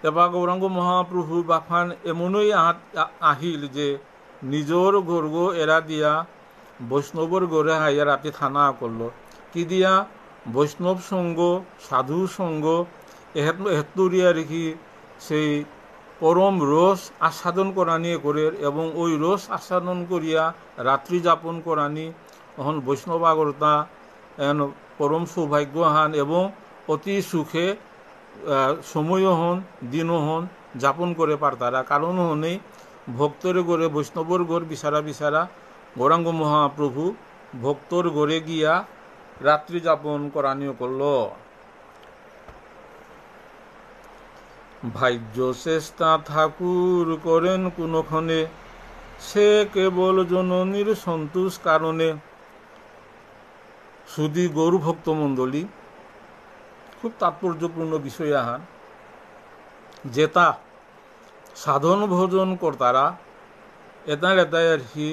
এবার গৌরাঙ্গ মহাপ্রভু বাফান এমনই আহিল যে নিজর গর্গ এরা দিয়া বৈষ্ণবর গড়ে হাইয়া রাতে থানা করলো কি দিয়া বৈষ্ণব সঙ্গ সাধু সঙ্গ হেতুরিয়া রেখি সেই পরম রস আস্বাদন করানি করে, এবং ওই রস আস্বাদন করিয়া রাত্রি যাপন করানি এখন বৈষ্ণব আগরতা পরম সৌভাগ্যহান এবং অতি সুখে সময় হন দিন হন যাপন করে পারতারা। কারণ হনেই ভক্তর গড়ে বৈষ্ণবর গড় বিচারা গৌরাঙ্গ মহাপ্রভু ভক্তর গড়ে গিয়া রাত্রি যাপন করানিও করল। ভাগ্য চেষ্টা ঠাকুর করেন কোনক্ষণে, সে কেবল জননীর সন্তোষ কারণে। শুধু গৌর ভক্তমণ্ডলী খুব তাৎপর্যপূর্ণ বিষয় আহান যেটা সাধন ভোজন কর্তারা এটাই আর কি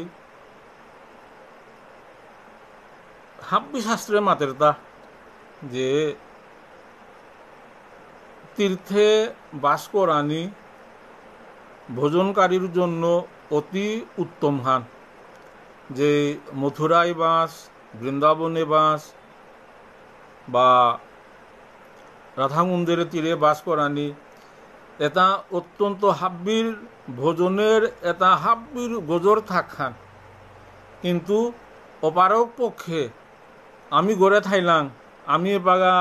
হাব্বি শাস্ত্রের মাতেরতা যে তীর্থে বাস করানি ভোজনকারীর জন্য অতি উত্তম হান। যে মথুরায় বাস, বৃন্দাবনে বাস বা রাধাকুণ্ডের তীরে বাস করানি এটা অত্যন্ত হাব্বির ভোজনের এটা হাব্বির গোজর থাকান। কিন্তু অপারক পক্ষে আমি গড়ে থাইলাম, আমি বাগা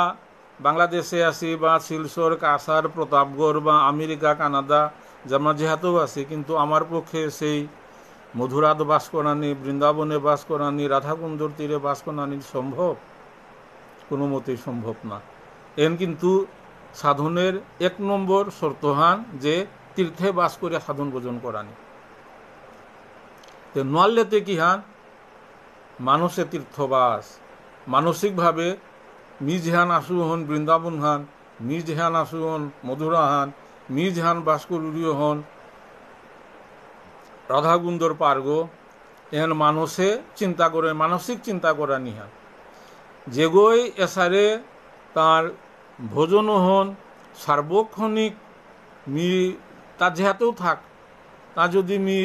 বাংলাদেশে আছি বা শিলচর কাছার প্রতাপগড় বা আমেরিকা কানাডা যেমন যেহেতু আছি, কিন্তু আমার পক্ষে সেই মধুরাত বাস করানি, বৃন্দাবনে বাস করানি, রাধাকুণ্ডর তীরে বাস করানি সম্ভব? কোনো মতেই সম্ভব না। কিন্তু সাধনের 1 নম্বর শর্তহান যে তীর্থে বাস করে সাধন ভোজন করানি। নোয়াল্লেতে কি হান মানুষে তীর্থবাস মানসিকভাবে মিজ হান আসু হন বৃন্দাবন হান, মিজ হান আসু হন মধুরা হান, মিজ হান বাস করুরীয় হন রাধাকুণ্ডর পার্গো এহেন মানুষে চিন্তা করে মানসিক চিন্তা করা নিহান যেগই এসারে তার ভোজন হন সার্বক্ষণিক তা যেহাতেও থাক তা যদি মি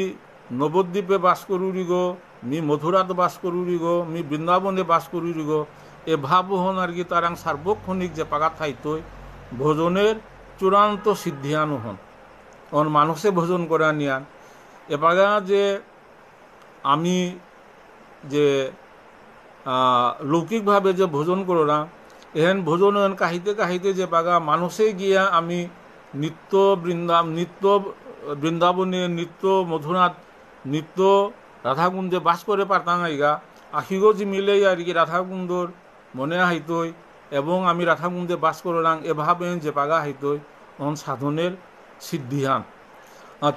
নবদ্বীপে বাস করুরি গো মি মথুরাত বাস করুরি গো মি বৃন্দাবনে বাস করুরি গো এ ভাব হন আর কি তারাং সার্বক্ষণিক যে পাগা থাইতই ভোজনের চূড়ান্ত সিদ্ধিয়ানো হন অন মানুষে ভোজন করা নিয়ান এ পাগা যে আমি যে লৌকিকভাবে যে ভোজন করোনা এহেন ভোজন এহেন কাহিতে কাহিতে যে পাগা মানুষে গিয়া আমি নিত্য বৃন্দাবনে নিত্য মধুনাথ নিত্য রাধাকুণ্ডে বাস করে পারতাম আইগা আখিগো যে মিলে আর কি রাধাকুণ্ডর মনে হাইতই এবং আমি রাধাকুণ্ডে বাস করলাম এভাবে যে পাগা হাইতই অন সাধনের সিদ্ধিহান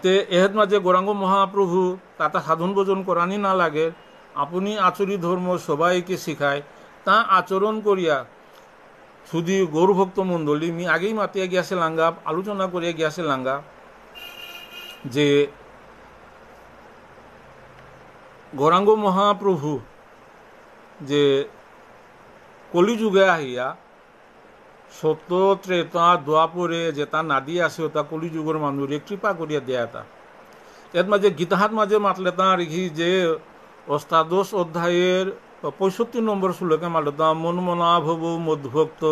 তে এহেত মাঝে গৌরাঙ্গ মহাপ্রভু তাতা সাধন ভোজন করানি না লাগে আপনি আচরি ধর্ম সবাইকে শিখায় তা আচরণ করিয়া শুধু গৌরভক্ত মণ্ডলী মি আগেই মাতিয়া গিয়াছে লাঙ্গা আলোচনা করিয়া গিয়াছে লাঙ্গা যে গৌরাঙ্গ মহাপ্রভু যে কলিযুগে আহিয়া সত্য ত্রেতা দোয়াপরে যে তা নাদি আছে তা কলিযুগের মানুষের কৃপা করিয়া দেয়া তা এর মাঝে গীতাহাত মাঝে মাতলে তা রেখি যে অষ্টাদশ অধ্যায়ের 65 নম্বর শ্লোকে মাতলে তা মন মনা ভব মদ্ভক্ত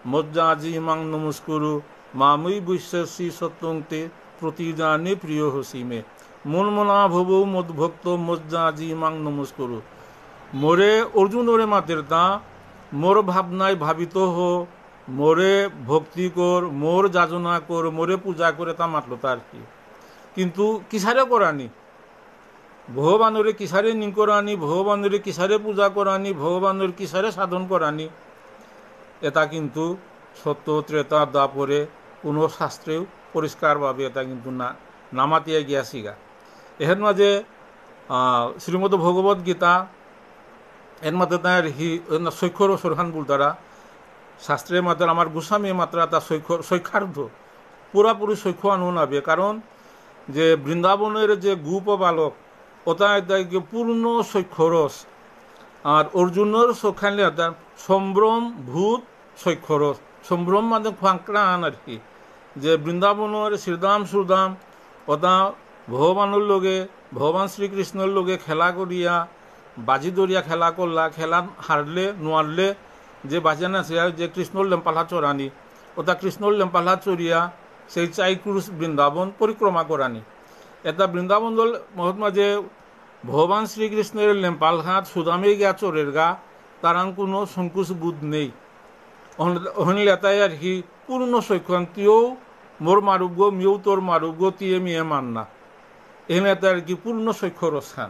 মজ্জাজি মাং নমস্কুরু মামই বৈশ্যসী সত্যংতে প্রতিজানে প্রিয় হসিমে মন মনা ভব মদ্ভক্ত মজ্জাজি মাং নমস্কুরু মোরে অর্জুন ওরে মাতের তা মোর ভাবনায় ভাবিত হো মোরে ভক্তি কর মোর যাজনা কর মোরে পূজা করে তা মাতলো তার কি কিন্তু কিসারে করানি ভগবানের কিসারে নি করানি ভগবানের কিসারে পূজা করানি ভগবানের কিসারে সাধন করানি এটা কিন্তু সত্য ত্রেতা দ্বাপরে কোনো শাস্ত্রেও পরিষ্কারভাবে এটা কিন্তু নামাতিয়া গিয়াছিগা এর মাঝে শ্রীমদ ভগবত গীতা এর মাত্র তার শৈক্ষর সরখান বুলতারা শাস্ত্রের মাত্র আমার গোস্বামী মাত্রা তা শৈক্ষার্ধ পুরাপুরি শৈক্ষ আনুনাবে কারণ যে বৃন্দাবনের যে গোপ বালক ওটা পূর্ণ শৈক্ষরস আর অর্জুনের সখালে সম্ভ্রম ভূত শৈক্ষরস সম্ভ্রম মানে খাঁকড়ান আর কি যে বৃন্দাবনের শ্রীদাম সুদাম ওটা ভগবানের লগে ভগবান শ্রীকৃষ্ণের লগে খেলা করিয়া বাজি দরিয়া খেলা করলা খেলা হারলে নোয়ারলে যে বাজানা সে যে কৃষ্ণর লেম্পালা চড়ানি ওটা কৃষ্ণর লেম্পালা চড়িয়া সেই চাইক্রুশ বৃন্দাবন পরিক্রমা করানি এটা বৃন্দাবন মহাত্মা যে ভগবান শ্রীকৃষ্ণের লেম্পাল হাত সুদামে গিয়া চোরের গা তার কোনো সংকুচ বোধ নেই হনলে এটাই আর কি পূর্ণ সৈক্ষান্তিও মোর মারুগ্য মিও তোর মারুগ্য তিয়ে মিয়ে মান্না এখানে এটা আর কি পূর্ণ শৈক্ষরস্থান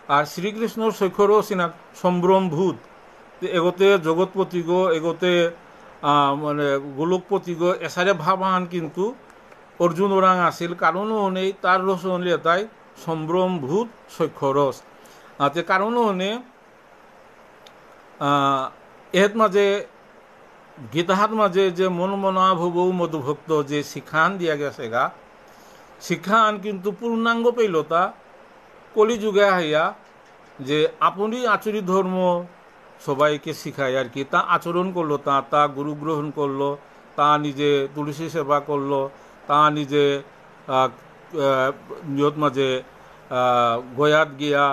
আর শ্রীকৃষ্ণর শৈক্ষরসিনা সম্ভ্রম ভূত এগোতে জগৎপতি গো এগোতে মানে গোলকপতি গো এসারে ভাবান কিন্তু অর্জুন ওরাং আসিল কারণও নেই তার রস হলে তাই সম্ভ্রম ভূত শৈক্ষরস তে কারণও নেই এর মাঝে গীতাহাত মাঝে যে মন মনা ভব মধুভক্ত যে শিক্ষান দিয়া গেছে গা শিক্ষান কিন্তু পূর্ণাঙ্গ পেল তা কলিযুগে আইয়া যে আপনি আচরিত ধর্ম সবাইকে শিখায় আর কি তা আচরণ করলো তা গুরু গ্রহণ করলো তা নিজে তুলসী সেবা করলো তা নিজে নিয়ত মাঝে গয়াত গিয়া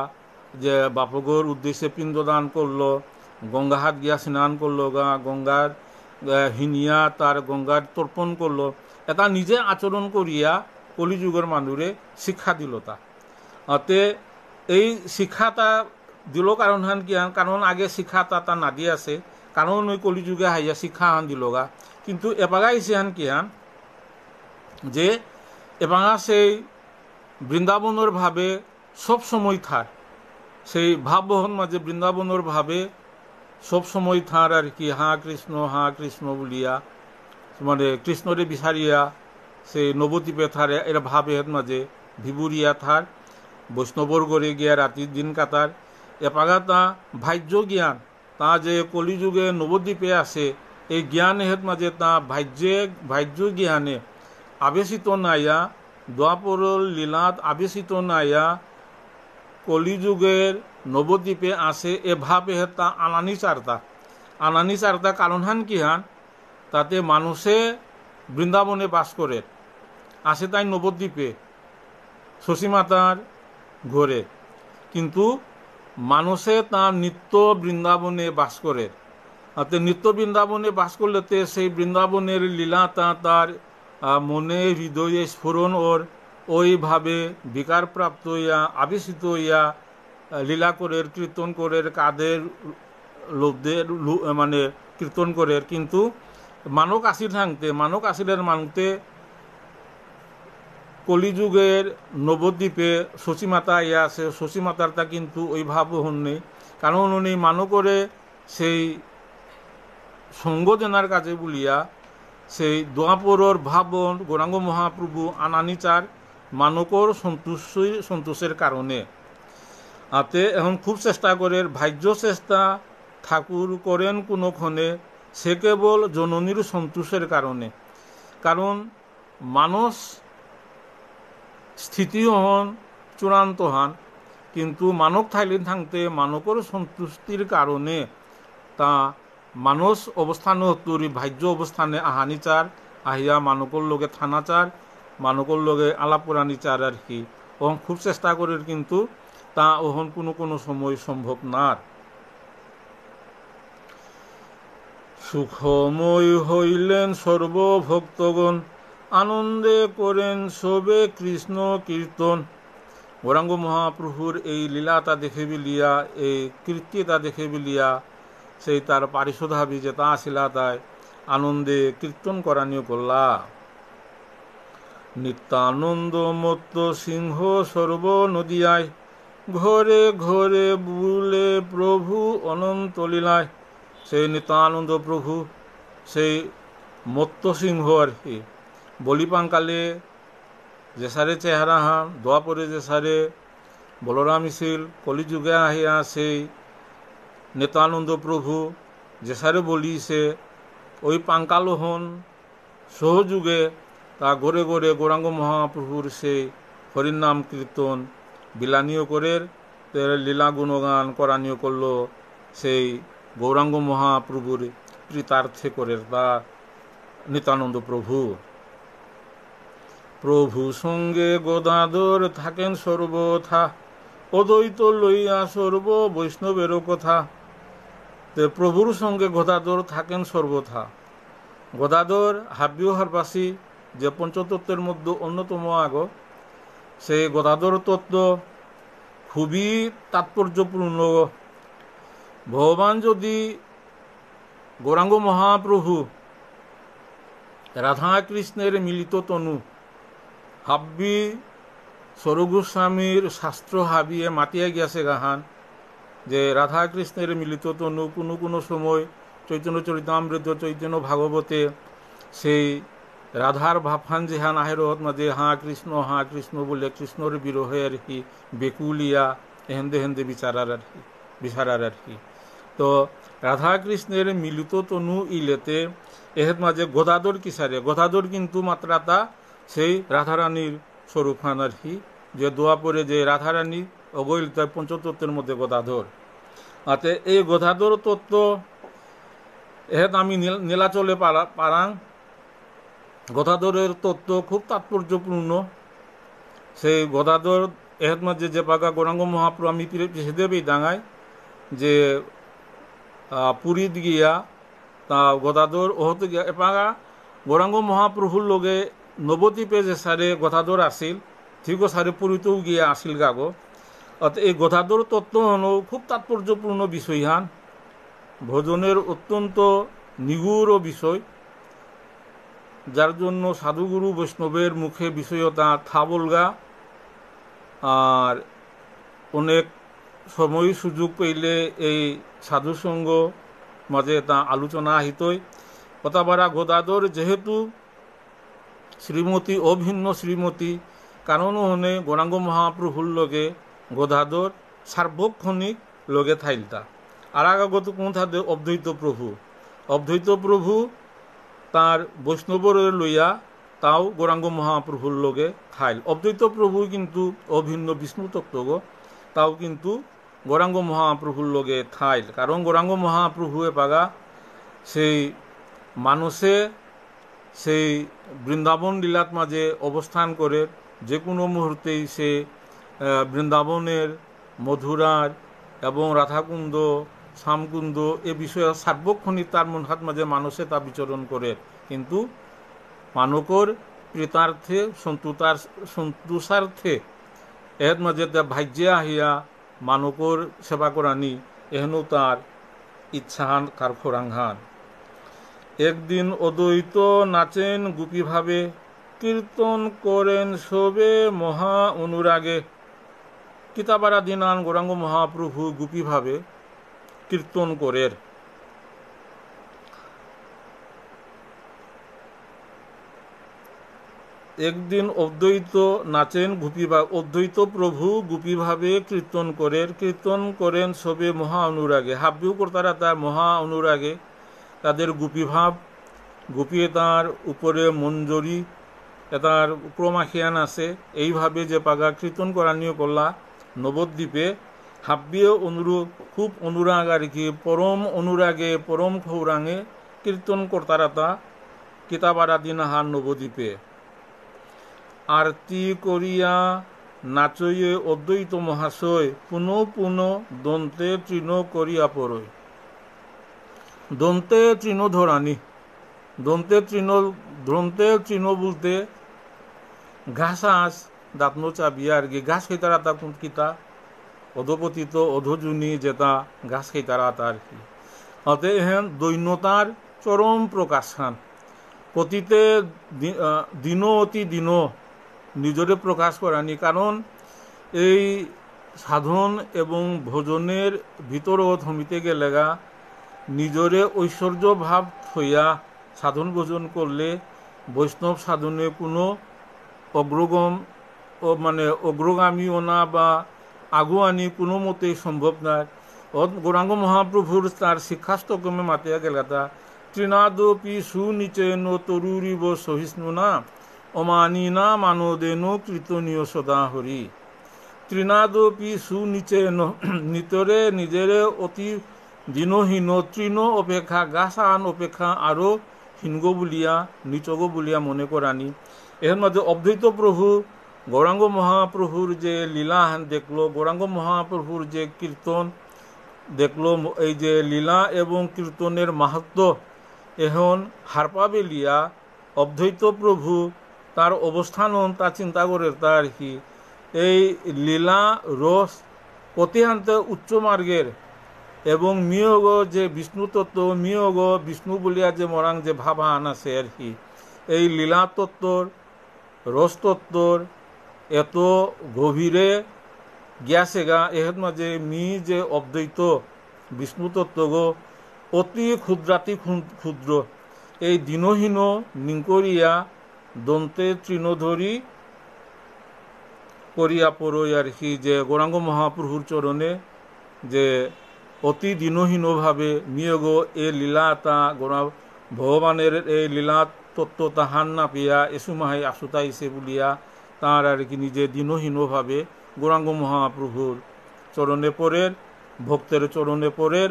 যে বাপগর উদ্দেশ্যে পিণ্ডদান করলো গঙ্গাহাত গিয়া স্নান করলো গঙ্গার হিনিয়া তার গঙ্গার তর্পণ করলো এটা নিজে আচরণ করিয়া কলিযুগের মানুষে শিক্ষা দিল তে এই শিক্ষাটা দিল কারণ হান কি কারণ আগে শিক্ষাটা তা নাদি আছে কারণ ওই কলিযুগে হাইয়া শিক্ষা হান দিল গা কিন্তু এপাগা এসে হান কি হান যে এপাগা সেই বৃন্দাবনের ভাবে সব সময় থার সেই ভাববহন মাঝে বৃন্দাবনের ভাবে সব সময় থার আর কি হা কৃষ্ণ বলিয়া মানে কৃষ্ণরে বিচারিয়া সেই নবদ্বীপে থারে এরা ভাবে মাঝে ভিবুরিয়া থার বৈষ্ণবর গড়ে গিয়া রাতির দিন কাটার এপাগা তা ভাজ্য জ্ঞান তা যে কলিযুগে নবদ্বীপে আছে এই জ্ঞান হেত মাঝে তা ভাজ্য জ্ঞানে আবেশিত নাইয়া দ্বাপর লীলাত আবেশিত নাইয়া কলিযুগের নবদ্বীপে আছে এ ভাবে তা আনানি চারতা কারণ হান কি হান তাতে মানুষে বৃন্দাবনে বাস করে আসে তাই নবদ্বীপে শশীমাতার ঘরে, কিন্তু মানুষে তার নিত্য বৃন্দাবনে বাস করে। অর্থাৎ নিত্য বৃন্দাবনে বাস করলেতে সেই বৃন্দাবনের লীলা তার মনে হৃদয়ে স্ফুরণ ওর ওইভাবে বিকারপ্রাপ্ত হইয়া আবেশিত হইয়া লীলা করে কীর্তন করে কাদের লোকদের মানে কীর্তন করে। কিন্তু মানক আসির থাকতে মানক আসিরের মানুতে কলিযুগের নবদ্বীপে শশীমাতা ইয়া আছে, শশীমাতার তা কিন্তু ওই ভাব নেই, কারণ উনি মানো করে সেই সঙ্গজনার কাজে বলিয়া সেই দোয়াপরর ভাবন গৌরাঙ্গ মহাপ্রভু আনানিচার মানকর সন্তোষের কারণে। আতে এখন খুব চেষ্টা করে ভাগ্য চেষ্টা ঠাকুর করেন কোনোক্ষণে, সে কেবল জননীর সন্তোষের কারণে। কারণ মানুষ স্থিতি হন চূড়ান্ত হন, কিন্তু মানক থাইলেন থাকতে মানকর সন্তুষ্টির কারণে তা মানুষ অবস্থান তুরি ভাগ্য অবস্থানে আহানিচার আহিয়া মানকর লগে থানাচার মানকর লগে আলাপুরানিচার আর কি ওহন খুব চেষ্টা করে, কিন্তু তা ওহন কোনো সময় সম্ভব না। সুখময় হইলেন সর্বভক্তগণ, আনন্দে করেন সবে কৃষ্ণ কীর্তন। গৌরাঙ্গ মহাপ্রভুর এই লীলাটা দেখে বিলিয়া এই কীর্তিটা দেখে বিলিয়া সেই তার পারিশোধাবি যেটা আসিলা তাই আনন্দে কীর্তন করানিও করলা। নিত্যানন্দ মত্ত সিংহ সর্ব নদিয়ায়, ঘরে ঘরে বুলে প্রভু অনন্ত লীলায়। সেই নিত্যানন্দ প্রভু সেই মত্ত সিংহ আর কি, বলিপাঙ্কালে যেসারে চেহারা হান দোয়াপরে যেসারে বলরাম ইছিল, কলিযুগে আহিয়া সেই নিত্যানন্দ প্রভু যেসারে বলিছে ওই পাঙ্কালোহন সহযুগে তা গড়ে গড়ে গৌরাঙ্গ মহাপ্রভুর সেই হরিনাম কীর্তন বিলানীয় করে লীলা গুণগান করানীয় করল সেই গৌরাঙ্গ মহাপ্রভুর কৃতার্থে করে তা নিত্যানন্দ প্রভু। প্রভু সঙ্গে গদাধর থাকেন সর্বথা, অদ্বৈত লইয়া সর্ব বৈষ্ণবেরও কথা। প্রভুর সঙ্গে গদাধর থাকেন সর্বথা। গদাধর হাব্যহারবাসী যে পঞ্চতত্ত্বের মধ্যে অন্যতম আগ, সেই গদাধর তত্ত্ব খুবই তাৎপর্যপূর্ণ। ভগবান যদি গৌরাঙ্গ মহাপ্রভু রাধা কৃষ্ণের মিলিত তনু হাব্বি সরগোস্বামীর শাস্ত্র হাবিয়ে মাতিয়া গিয়াছে গাহান যে রাধা কৃষ্ণের মিলিত তনু কোনো সময় চৈতন্য চরিতামৃত চৈতন্য ভাগবতে সেই রাধার ভাফান যেহান আহেরত মাঝে হা কৃষ্ণ বলে কৃষ্ণর বিরহে আর কি বেকুলিয়া হেন্দে হেন্দে বিচারার আর কি। তো রাধা কৃষ্ণের মিলিত তনু ইলেতে এহের মাঝে গদাধর কিসারে, গদাধর কিন্তু মাত্রাতা সেই রাধারানীর স্বরূপান আর কি, যে দোয়া পরে যে রাধারানী অগৈল তার পঞ্চতত্ত্বের মধ্যে গদাধর। আতে এই গদাধর তত্ত্ব এহেত আমি নীলাচলে পারাং। গদাধরের তত্ত্ব খুব তাৎপর্যপূর্ণ। সেই গদাধর এহেত মাঝে যে পাগা গৌরাঙ্গ মহাপ্রভু আমি দেবেই ডাঙায় যে পুরীত গিয়া তা গদাধর ওহতে গিয়া এপাগা গৌরাঙ্গ মহাপ্রভুর লগে নবদ্বীপে যে সারে গদাধর আসিল ঠিক সারে পুরীতেও গিয়া আসিল গাগো। অর্থাৎ এই গদাধর তত্ত্ব হল খুব তাৎপর্যপূর্ণ বিষয় হান, ভজনের অত্যন্ত নিগুড় বিষয়, যার জন্য সাধুগুরু বৈষ্ণবের মুখে বিষয়তা থাবলগা আর অনেক সময় সুযোগ পেলে এই সাধুসঙ্গ মাঝে তা আলোচনা আহিতই। কথাবারা গদাধর যেহেতু শ্রীমতী অভিন্ন শ্রীমতী, কারণ হনে গৌরাঙ্গ মহাপ্রভুর লগে গদাধর সার্বক্ষণিক লগে থাইলতা। আর আগাগত কোন থাকে অদ্বৈত প্রভু তার বৈষ্ণবর লইয়া তাও গৌরাঙ্গ মহাপ্রভুর লগে থাইল। অদ্বৈত প্রভু কিন্তু অভিন্ন বিষ্ণু তত্ত্ব তাও কিন্তু গৌরাঙ্গ মহাপ্রভুর লগে থাইল, কারণ গৌরাঙ্গ মহাপ্রভু পাগা সেই মানুষে সেই বৃন্দাবন লীলাত মাঝে অবস্থান করে যে কোনো মুহূর্তেই সে বৃন্দাবনের মধুরার এবং রাধাকুণ্ড শ্যামকুণ্ড এ বিষয়ে সার্বক্ষণিক তার মন হাত মাঝে মানুষে তা বিচরণ করে, কিন্তু মানকর কৃতার্থে সন্তুষার্থে এর মাঝে ভাগ্যে আহিয়া মানকর সেবা করানি এহেনও তার ইচ্ছাহান কার খোরাংহান। একদিন অদ্বৈত নাচেন গুপিভাবে, কীর্তন করেন শোবে মহা অনুরাগে। কিতাবারা দিনান গৌরাঙ্গ মহাপ্রভু গুপিভাবে কীর্তন করের। একদিন অদ্বৈত নাচেন অদ্বৈত প্রভু গুপিভাবে কীর্তন করেন সবে মহা অনুরাগে। হাব্বিও কর্তারা তার মহা অনুরাগে তাদের গুপিভাব, গুপিয়ে তার উপরে মঞ্জরি তার ক্রমাখিয়ান আছে, এইভাবে যে পাগা কীর্তন করানিও করলা নবদ্বীপে হাব্বিও খুব অনুরাগ আর কি, পরম অনুরাগে পরম খৌরাঙে কীর্তন কর্তারা তা কিতাবারা দিনাহার নবদ্বীপে। আরতি করিয়া নাচয়ে অদ্বৈত মহাশয়, পুনঃ পুনঃ দন্তে তৃণ করিয়া পড়ই। দন্তে তৃণ ধরানি, দন্তে তৃণ বলতে ঘাস আস দাঁতন চাবিয়া আর কি, ঘাস খেতারা তা কিতা অধপতিত অধজুনি যেটা ঘাস খেতারা তা আর কি। অতে হেন দৈন্যতার চরম প্রকাশ খান পতিতে দিন অতি দিন নিজরে প্রকাশ করানি। কারণ এই সাধন এবং ভোজনের ভিতরও থমিতে গেলেগা নিজরে ঐশ্বর্য ভাব হইয়া সাধন ভোজন করলে বৈষ্ণব সাধনে কোনো অগ্রগামীও না বা আগুয়ানি কোনো মতেই সম্ভব নয়। গৌরাঙ্গ মহাপ্রভুর তার শিক্ষাস্তক্রমে মাতিয়া গেলাতা তৃণাদপি সুনিচেন তরুরিব সহিষ্ণু না অমানিনা মানদেন কীর্তনীয় সদা হরি। তৃণাদপি সুনিচেন নিতরে নিজেরে অতি দিনহীন তৃণ অপেক্ষা গাছান অপেক্ষা আরও হীনগ বলিয়া নিচগ বলিয়া মনে করানি। এর মধ্যে অদ্বৈত প্রভু গৌরাঙ্গ মহাপ্রভুর যে লীলা দেখলো, গৌরাঙ্গ মহাপ্রভুর যে কীর্তন দেখলো, এই যে লীলা এবং কীর্তনের মাহাত্ম্য এখন হারপাবে লিয়া অদ্বৈত প্রভু তার অবস্থান তা চিন্তা করে তার কি এই লীলা রস অতিহান্তে উচ্চ মার্গের এবং মিয়োগ যে বিষ্ণু তত্ত্ব মিয়োগ বিষ্ণু বলিয়া যে মরাং যে ভাবান আছে আর কি, এই লীলা তত্ত্বর রসতত্ত্বর এত গভীরে গিয়াছেগা এর মাঝে যে অদ্বৈত বিষ্ণু তত্ত্ব গো অতি ক্ষুদ্রাতি ক্ষুদ্র এই দিনহীন নিঙ্করিয়া দন্তে তৃণধরি করিয়া পড়ই আর কি, যে গৌরাঙ্গ মহাপ্রভুর চরণে যে অতি দিনহীনভাবে নিয়োগ এ লীলা তা ভগবানের এই লীলা তত্ত্ব তাহান না পিয়া এসুমাহাই আসুতাইছে বলিয়া তাঁর আর কি নিজে দিনহীনভাবে গৌরাঙ্গ মহাপ্রভুর চরণে পড়ের, ভক্তের চরণে পড়ের।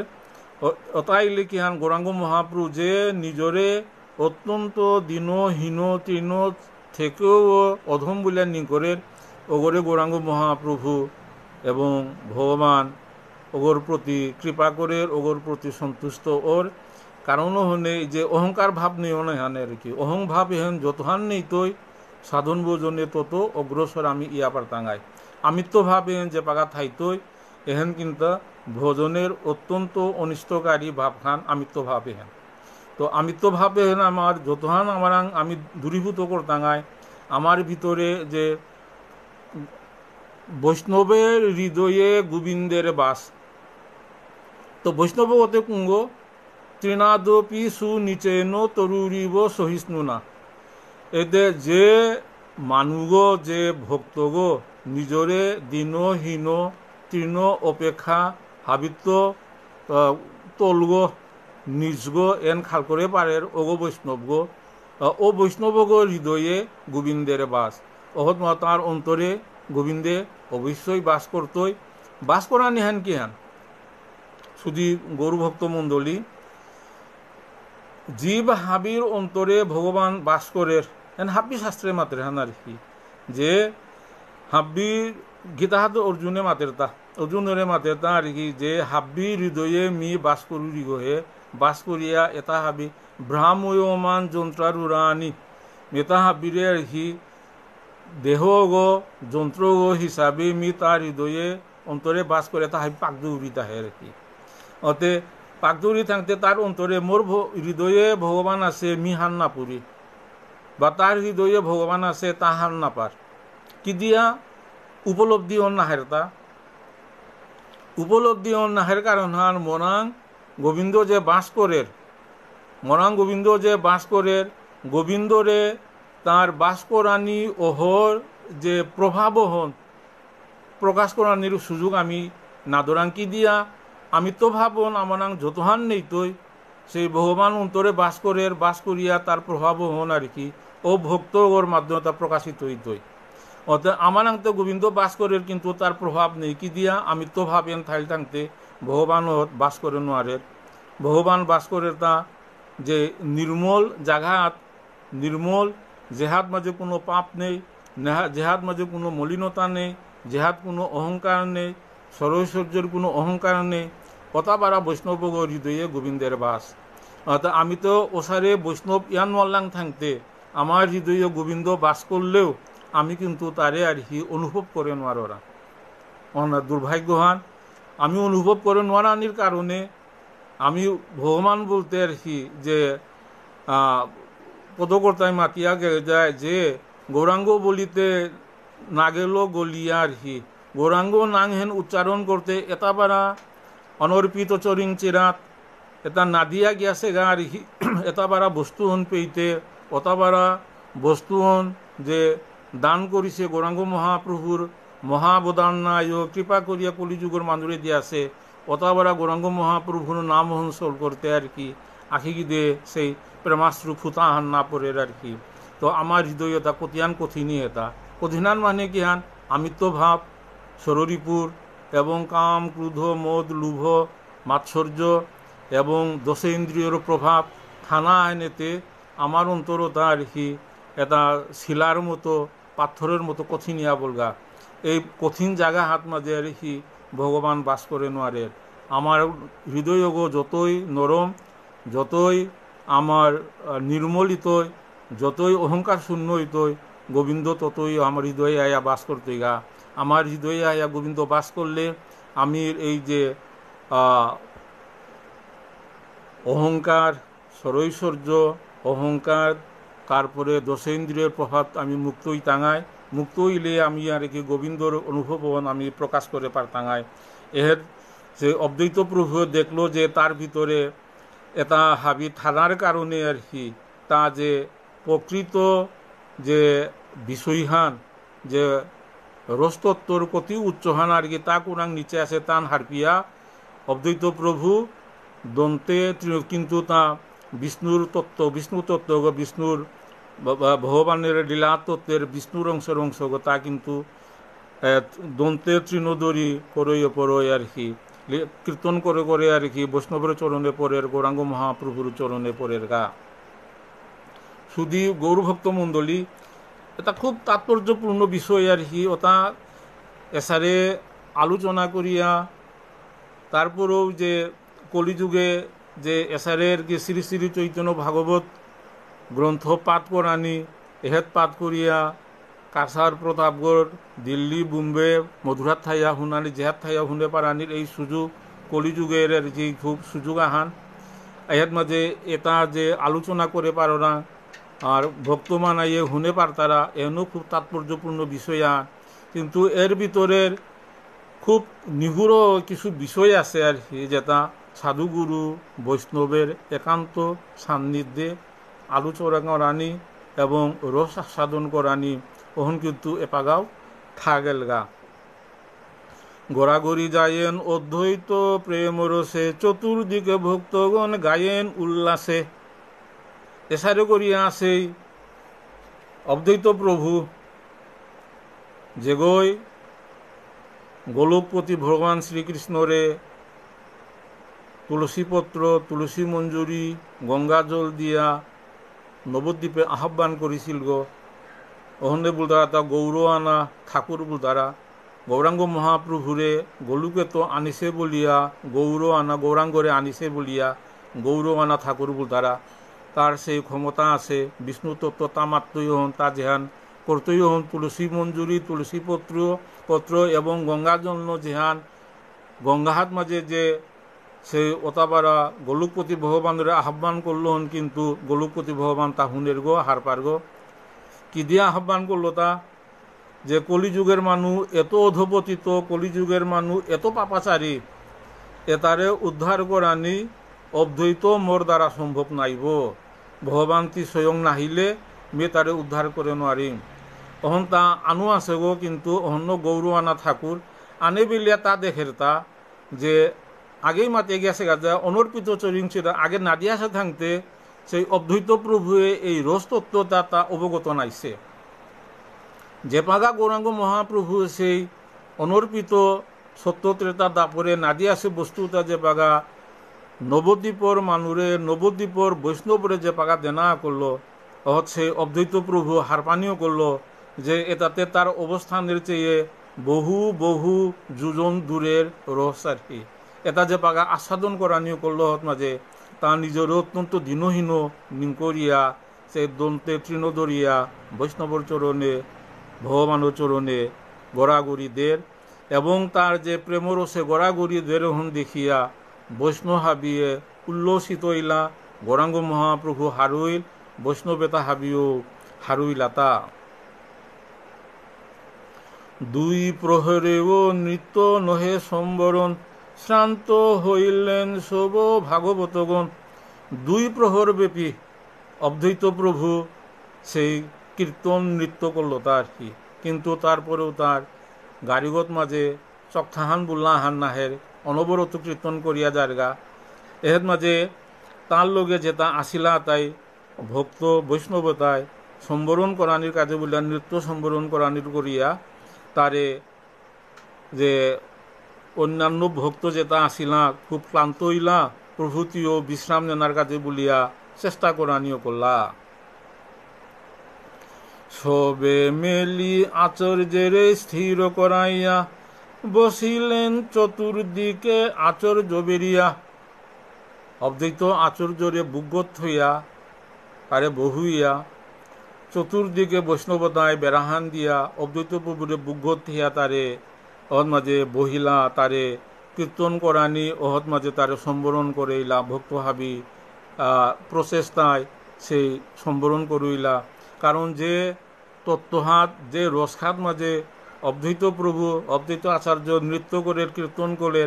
অতাইলে কিহান গৌরাঙ্গ মহাপ্রভু যে নিজরে অত্যন্ত দিনহীন তৃণ থেকেও অধম বলিয়া নিকরের ওগরে গৌরাঙ্গ মহাপ্রভু এবং ভগবান ওগর প্রতি কৃপা করে ওগর প্রতি সন্তুষ্ট ওর কারণও হনে যে অহংকার ভাব নেই হানে আর কি। অহং ভাব এহেন যতহান নেই তৈ সাধন ভোজনে তত অগ্রসর আমি ইয়াপার টাঙাই। আমিত্ব ভাব এহেন যে পাগা থাইতই এহেন কিন্তু ভোজনের অত্যন্ত অনিষ্টকারী ভাব খান আমিত্ব ভাব এহেন। তো আমিত্ব ভাব এহেন আমার যতহান আমার আমি দূরীভূত করতাঙায় আমার ভিতরে যে বৈষ্ণবের হৃদয়ে গোবিন্দের বাস। তো বৈষ্ণবগতে কুঙ্গ তৃণাদপি সুনিচেন তরুরিব সহিষ্ণু না। এতে যে মানুগ যে ভক্তগ নিজরে দিনহীন তৃণ অপেক্ষা হাবিত্য তলগ নিজগ এন খাল করে পারের ওগো বৈষ্ণবগ ও বৈষ্ণবগ হৃদয়ে গোবিন্দের বাস। অহত তার অন্তরে গোবিন্দে অবশ্যই বাস করতই। বাস করা নিহান কি হান শুধু গৌরভক্ত মণ্ডলী জীব হাবির অন্তরে ভগবান বাস করে এন হাব্বি শাস্ত্রে মাত্রে হান আর কি যে হাব্বি গীতা হাত অর্জুনে মাতেরতা অর্জুনরে মাতেরতা আর কি যে হাব্বি হৃদয়ে মি বাস করি গহে বাস করিয়া এটা হাবি ব্রাহ্ময়মান যন্ত্রারুরানি এটা হাবিরে আর কি দেহ গো যন্ত্র গো হিসাবে মি তার হৃদয়ে অন্তরে বাস করে তা হাবি পাকদৌড়ি তাহে আর কি অতে পাকদৌড়ি থাকতে তার অন্তরে মোর হৃদয়ে ভগবান আছে মি হান না পুরি বা তার হৃদয়ে ভগবান আছে তা হান না পার কি দিয়া উপলব্ধি অন নাহের তা উপলব্ধি অন নাহের কারণ হান মনাং গোবিন্দ যে বাস করের মনাং গোবিন্দ যে বাস করের গোবিন্দরে তার বাস করানি ওহর যে প্রভাব হন প্রকাশ করানির সুযোগ আমি নাদরাং কি দিয়া আমি তো ভাবন আমানাং যতহান নেই তৈ সেই ভগবান অন্তরে বাস করের বাস করিয়া তার প্রভাব হন আর কি ও ভক্ত ওর মাধ্যমে তা প্রকাশিত হইতই অর্থাৎ আমানাং তো গোবিন্দ বাস করের কিন্তু তার প্রভাব নেই কি দিয়া আমি তো ভাবেন থাইল থাকতে ভগবান বাস করে নোয়ারের ভগবান বাস করে তা যে নির্মল জাগাত নির্মল জেহাত মাঝে কোনো পাপ নেই জেহাত মাঝে কোনো মলিনতা নেই জেহাত কোনো অহংকার নেই সরৈশ্বর্যের কোনো অহংকার নেই কথাবারা বৈষ্ণব হৃদয়ে গোবিন্দের বাস অর্থাৎ আমি তো ওসারে বৈষ্ণব ইয়ান মল্লাং থাকতে আমার হৃদয়ে গোবিন্দ বাস করলেও আমি কিন্তু তারে আর কি অনুভব করে নোয়ারা অনেক দুর্ভাগ্যহান আমি অনুভব করে নোয়ারানির কারণে আমি ভগবান বলতে আর কি যে পদকর্তায় মাতিয়া যায় যে গৌরাঙ্গ বলিতে না গেল গলিয়া আর কি গৌরাঙ্গ নাং হেন উচ্চারণ করতে এটা বারা অনর্পিত চরিং চিরাত এটা নাদিয়া গিয়াছে গা আর কি এটা বারা বস্তু হন পেইতে ওটা বারা বস্তু হন যে দান করিছে গৌরাঙ্গ মহাপ্রভুর মহাবদান নাই কৃপা করিয়া কলিযুগের মানুরে দিয়াছে ওটা বারা গৌরাঙ্গ মহাপ্রভুর নাম হংসল করতে আর কি আখি দে সেই প্রেমাশ্রু ফুতাহান না পড়ে আর কি তো আমার হৃদয় এটা কতিয়ান কঠিনী এটা কঠিনান মানে কি হান আমিত্ব ভাব সররিপুর এবং কাম ক্রোধ মদ লোভ মাৎসর্য এবং দশেন্দ্রিয়র প্রভাব থানা আইনেতে আমার অন্তরতা আর কি এটা শিলার মতো পাথরের মতো কঠিনিয়া বলগা এই কঠিন জায়গা হাত মাঝে আর কি ভগবান বাস করে নোয়ারে আমার হৃদয় যতই নরম যতই আমার নির্মলিত যতই অহংকার শূন্য হইতই গোবিন্দ ততই আমার হৃদয়ে আয়া বাস করতে গা আমার হৃদয়ে আয়া গোবিন্দ বাস করলে আমি এই যে অহংকার সরৈশ্বর্য অহংকার তারপরে দশেন্দ্রিয়ের প্রভাব আমি মুক্তই টাঙাই মুক্ত হইলে আমি আর কি গোবিন্দর অনুভব আমি প্রকাশ করে পার টাঙাই এর যে অদ্বৈত প্রভু দেখলো যে তার ভিতরে এটা হাবি থানার কারণে আর কি তা যে প্রকৃত যে বিষয়হান যে রস্তত্বর কতি উচ্চহান আর কি তা কোনাং নিচে আছে তান হারপিয়া অদ্বৈত প্রভু দন্তে কিন্তু তা বিষ্ণুর তত্ত্ব বিষ্ণু তত্ত্ব বিষ্ণুর ভগবানের লীলা তত্ত্বের বিষ্ণুর অংশ তা কিন্তু দন্তে তৃণদরি করই পরই আর কি কীর্তন করে করে আর কি বৈষ্ণবের চরণে পরের গৌরাঙ্গ মহাপ্রভুর চরণে পরের গা শুধু গৌরভক্ত মণ্ডলী এটা খুব তাৎপর্যপূর্ণ বিষয় আর কি ওটা এসারে আলোচনা করিয়া তারপরেও যে কলিযুগে যে এসারের কি শ্রী শ্রী চৈতন্য ভাগবত গ্রন্থ পাঠ করানি এহেত পাঠ করিয়া কাছার প্রতাপগড় দিল্লি বোম্বে মধুরাত থাইয়া শুনানি জেহাত থাইয়া শুনে পারানির এই সুযোগ কলিযুগের যে খুব সুযোগ আহান এহেত মাঝে এটা যে আলোচনা করে পারো না আর ভক্তমান আইয়ে শুনে পারতারা এনও খুব তাৎপর্যপূর্ণ বিষয় আন কিন্তু এর ভিতরের খুব নিগুড় কিছু বিষয় আছে আর কি যেটা সাধুগুরু বৈষ্ণবের একান্ত সান্নিধ্যে আলোচনা করানি এবং রস আস্বাদন করানি ওহন কিন্তু এপাগাও থাগেল গা গড়াগড়ি যায়েন অদ্বৈত প্রেম রসে চতুর্দিকে ভক্তগণ গায়েন উল্লাসে এসারে করিয়া সেই অদ্বৈত প্রভু যেগৈ গোলকপতি ভগবান শ্রীকৃষ্ণরে তুলসীপত্র তুলসী মঞ্জুরি গঙ্গা জল দিয়া নবদ্বীপে আহ্বান করেছিল গো। অহন্দে বুলতারা তা গৌর আনা ঠাকুর বুলতারা গৌরাঙ্গ মহাপ্রভুরে গোলুকে তো আনিছে বলিয়া গৌর আনা গৌরাঙ্গরে আনিছে বলিয়া গৌর আনা ঠাকুর বুলতারা তার সেই ক্ষমতা আছে। বিষ্ণু তত্ত্ব তা মাত্রই হন তা জেহান করতেই হন তুলসী মঞ্জুরি তুলসী পত্র এবং গঙ্গা জল জেহান গঙ্গাহাত মাঝে যে সেই ওতাবারা গোলকপতি ভগবানের আহ্বান করলো হন, কিন্তু গোলকপতি ভগবান তা হুনের গো হার পার গো। কি দিয়ে আহ্বান করলো তা যে কলিযুগের মানুষ এত অধপতিত, কলিযুগের মানুষ এত পাপাচারী, এতারে উদ্ধার করানি অদ্বৈত মোর দ্বারা সম্ভব নাইব। ভগবানটি স্বয়ং নাহিলে মে তারে উদ্ধার করে নোৱাৰিম। অহন তা আনো আছে গো, কিন্তু অহন্য গৌর আনা ঠাকুর আনে বিলিয়া তা দেখের তা যে আগেই মাতে গেছে গাজা অনর্পিত চরিংছিল আগে নাদিয়াছে থাকতে সেই অদ্বৈত প্রভুয়ে এই রসতত্ত্বতা তা অবগত নাইছে। যে পাগা গৌরাঙ্গ মহাপ্রভু সেই অনর্পিত সত্যত্রেতা দাপরে নাদিয়াছে বস্তুতা যে পাগা নবদ্বীপর মানুরে নবদ্বীপর বৈষ্ণবরে যে পাগা দেনা করলো হচ্ছে অদ্বৈত প্রভু হারপানিও করলো যে এটাতে তার অবস্থানের চেয়ে বহু বহু যোজন দূরের রহস্যার্থী এটা যে পাগা আস্বাদন করানিও করলো হত মাঝে তা নিজের অত্যন্ত দীনহীন নিঙ্করিয়া সে দন্তে তৃণধরিয়া বৈষ্ণবর চরণে ভগবানের চরণে গড়াগড়িদের এবং তার যে প্রেমরসে গড়াগড়িদের হন দেখিয়া বৈষ্ণব হাবিয়ে উল্লসিত ইলা গৌরাঙ্গ মহাপ্রভু হারুইল বৈষ্ণবেতা হাবিও হারুইলাতা। দুই প্রহরেও নৃত্য নহে সম্বরণ শ্রান্ত হইলেন শোভ ভাগবতগণ। দুই প্রহর ব্যাপী অদ্বৈত প্রভু সেই কীর্তন নৃত্য করলো তার কি, কিন্তু তারপরেও তার গাড়িগত মাঝে চকথাহান বুল্লাহান নাহের অনবরত কীর্তন করিয়া যারগা এর মাঝে তার লগে যেটা আসিলা তাই ভক্ত বৈষ্ণবতায় সম্বরণ করানির কাজে বলিয়া নৃত্য সম্বরণ করানির করিয়া তারে যে অন্যান্য ভক্ত যেটা আসিলা খুব ক্লান্ত হইলা প্রভূতিও বিশ্রাম নেনার কাজে বলিয়া চেষ্টা করানিও করলা। সবে মেলি আচর্যেরে স্থির করাইয়া বসিলেন চতুর্দিকে আচর্য বেরিয়া। অদ্বৈত আচর্যরে বুগত হইয়া তারে বহুইয়া চতুর্দিকে বৈষ্ণবতায় বেড়াহান দিয়া অদ্বৈত প্রভুরে বুগত হইয়া তারে অহত মাঝে বহিলা তারে কীর্তন করানি অহত মাঝে তারে সম্বরণ করাইলা ভক্ত হাবি প্রচেষ্টায় সেই সম্বরণ করইলা। কারণ যে তত্ত্বহাত যে রসখাত মাঝে অদ্বৈত প্রভু অদ্বৈত আচার্য নৃত্য করে কীর্তন করে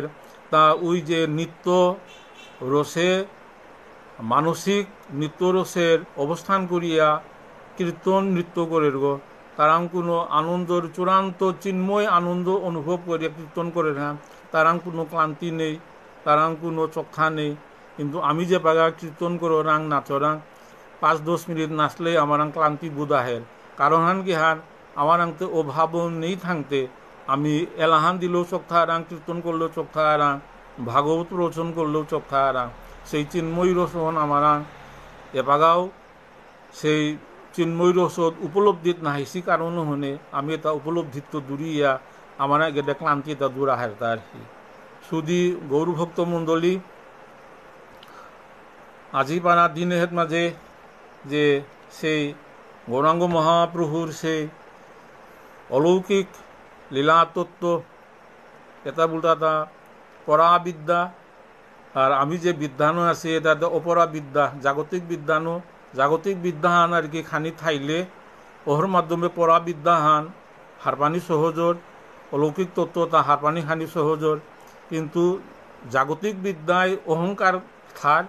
তা ওই যে নৃত্য রসে মানসিক নৃত্য রসের অবস্থান করিয়া কীর্তন নৃত্য করে গো তারাং কোনো আনন্দর চূড়ান্ত চিন্ময় আনন্দ অনুভব করিয়া কীর্তন করে না, তারাং কোনো ক্লান্তি নেই, তারাং কোনো চক্ষা নেই। কিন্তু আমি যে পাগা কীর্তন করো রাং নাচরাং 5-10 মিনিট নাচলেই আমার ক্লান্তি বোধ আহের। কারণ হান কি হান আমার আংতে অভাব নেই থাকতে আমি এলাহান দিলেও চক্ষা আরাং কীর্তন করলেও চক্ষা আরাং ভাগবত রচন করলেও চক্ষা আরাং সেই চিন্ময় রসন আমার এপাগাও সেই চিন্ময় রসদ উপলব্ধিত নাহিছি কারণ হনে আমি এটা উপলব্ধিত তো দূরিয়া আমার গেটে ক্লান্তি এটা দূর আহের তা আর কি। শুধু গৌরভক্ত মণ্ডলী আজি পানা দিনের মাঝে যে সেই গৌরাঙ্গ মহাপ্রভুর সেই অলৌকিক লীলাতত্ত্ব এটা বলতা পরাবিদ্যা আর আমি যে বিদ্যানো আছে এটা অপরা বিদ্যা জাগতিক বিদ্যানো জাগতিক বিদ্যাহান আর কি খানি থাইলে ওহর মাধ্যমে পরাবিদ্যাহান হারপানি সহজর অলৌকিক তত্ত্ব তা হারপানি খানি সহজর। কিন্তু জাগতিক বিদ্যায় অহংকার থার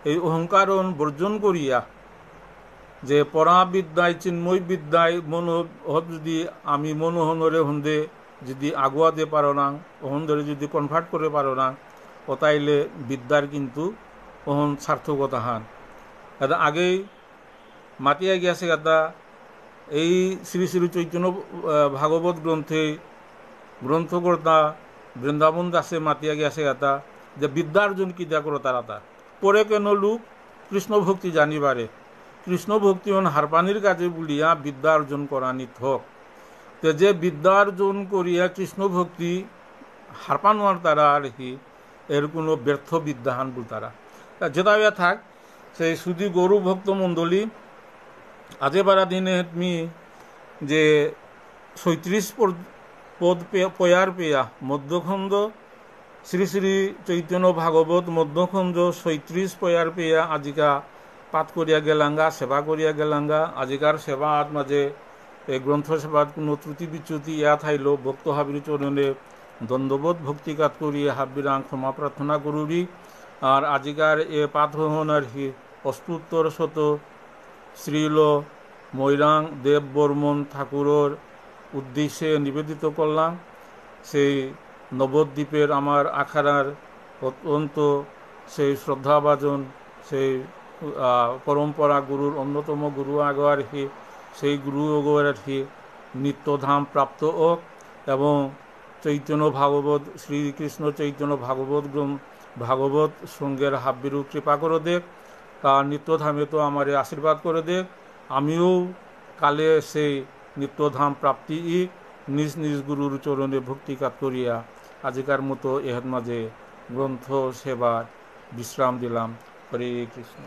এই অহংকার বর্জন করিয়া যে পরাবিদ্যায় চিন্ময় বিদ্যায় মন যদি আমি মনোহনরে হন্দে যদি আগুয়া দিয়ে পারো না ওহন ধরে যদি কনভার্ট করে পারো না ও তাইলে বিদ্যার কিন্তু ওহন সার্থকতা হান। এটা আগেই মাতিয়া গিয়াছে এটা এই শ্রী শ্রী চৈতন্য ভাগবত গ্রন্থে গ্রন্থকর্তা বৃন্দাবন দাসে মাতিয়া গিয়াছে এটা যে বিদ্যার্জন কি দেয়া করো তারা তা পরে কেন লোক কৃষ্ণ ভক্তি জানিবারে কৃষ্ণ ভক্তি হারপানির কাজে বলিয়া বিদ্যা অর্জন করা নিথক তে যে বিদ্যা অর্জন করিয়া কৃষ্ণ ভক্তি হারপানোয়ার তারা আর কি এর কোনো ব্যর্থ বিদ্যাহান বল তারা যেটা থাক সেই সুদী গরু ভক্ত মণ্ডলী আজে বারা দিনে মি যে ৩৬ পদ পয়ার পেয়া মধ্যখণ্ড শ্রী শ্রী চৈতন্য ভাগবত মধ্যখণ্ড ৩৬ পয়ার পেয়া আজিকা পাঠ করিয়া গেলাঙ্গা সেবা করিয়া গেলাঙ্গা আজিকার সেবা মাঝে এই গ্রন্থ সেবাত কোনো ত্রুটি বিচ্যুতি ইয়া থাইল ভক্ত হাবির চরণে দ্বন্দ্ববোধ ভক্তিকাত করিয়া হাবিরাং ক্ষমা প্রার্থনা করুরি আর আজিকার এ পাঠ হন আর কি অষ্টোত্তর শত শ্রীল মৈরাং দেব বর্মন ঠাকুরের উদ্দেশ্যে নিবেদিত করলাম সেই নবদ্বীপের আমার আখাড়ার অত্যন্ত সেই শ্রদ্ধাভাজন সেই পরম্পরা গুরুর অন্যতম গুরু আগর হি সেই গুরু আগর হি নিত্যধাম প্রাপ্ত হোক এবং চৈতন্য ভাগবত শ্রীকৃষ্ণ চৈতন্য ভাগবত সঙ্গের হাব্বিরু কৃপা করে দেখ তার নিত্যধামে তো আমার আশীর্বাদ করে দেখ আমিও কালে সেই নিত্যধাম প্রাপ্তি নিজ নিজ গুরুর চরণে ভক্তিকাত করিয়া আজিকার মতো এর মাঝে গ্রন্থ সেবার বিশ্রাম দিলাম। হরে কৃষ্ণ।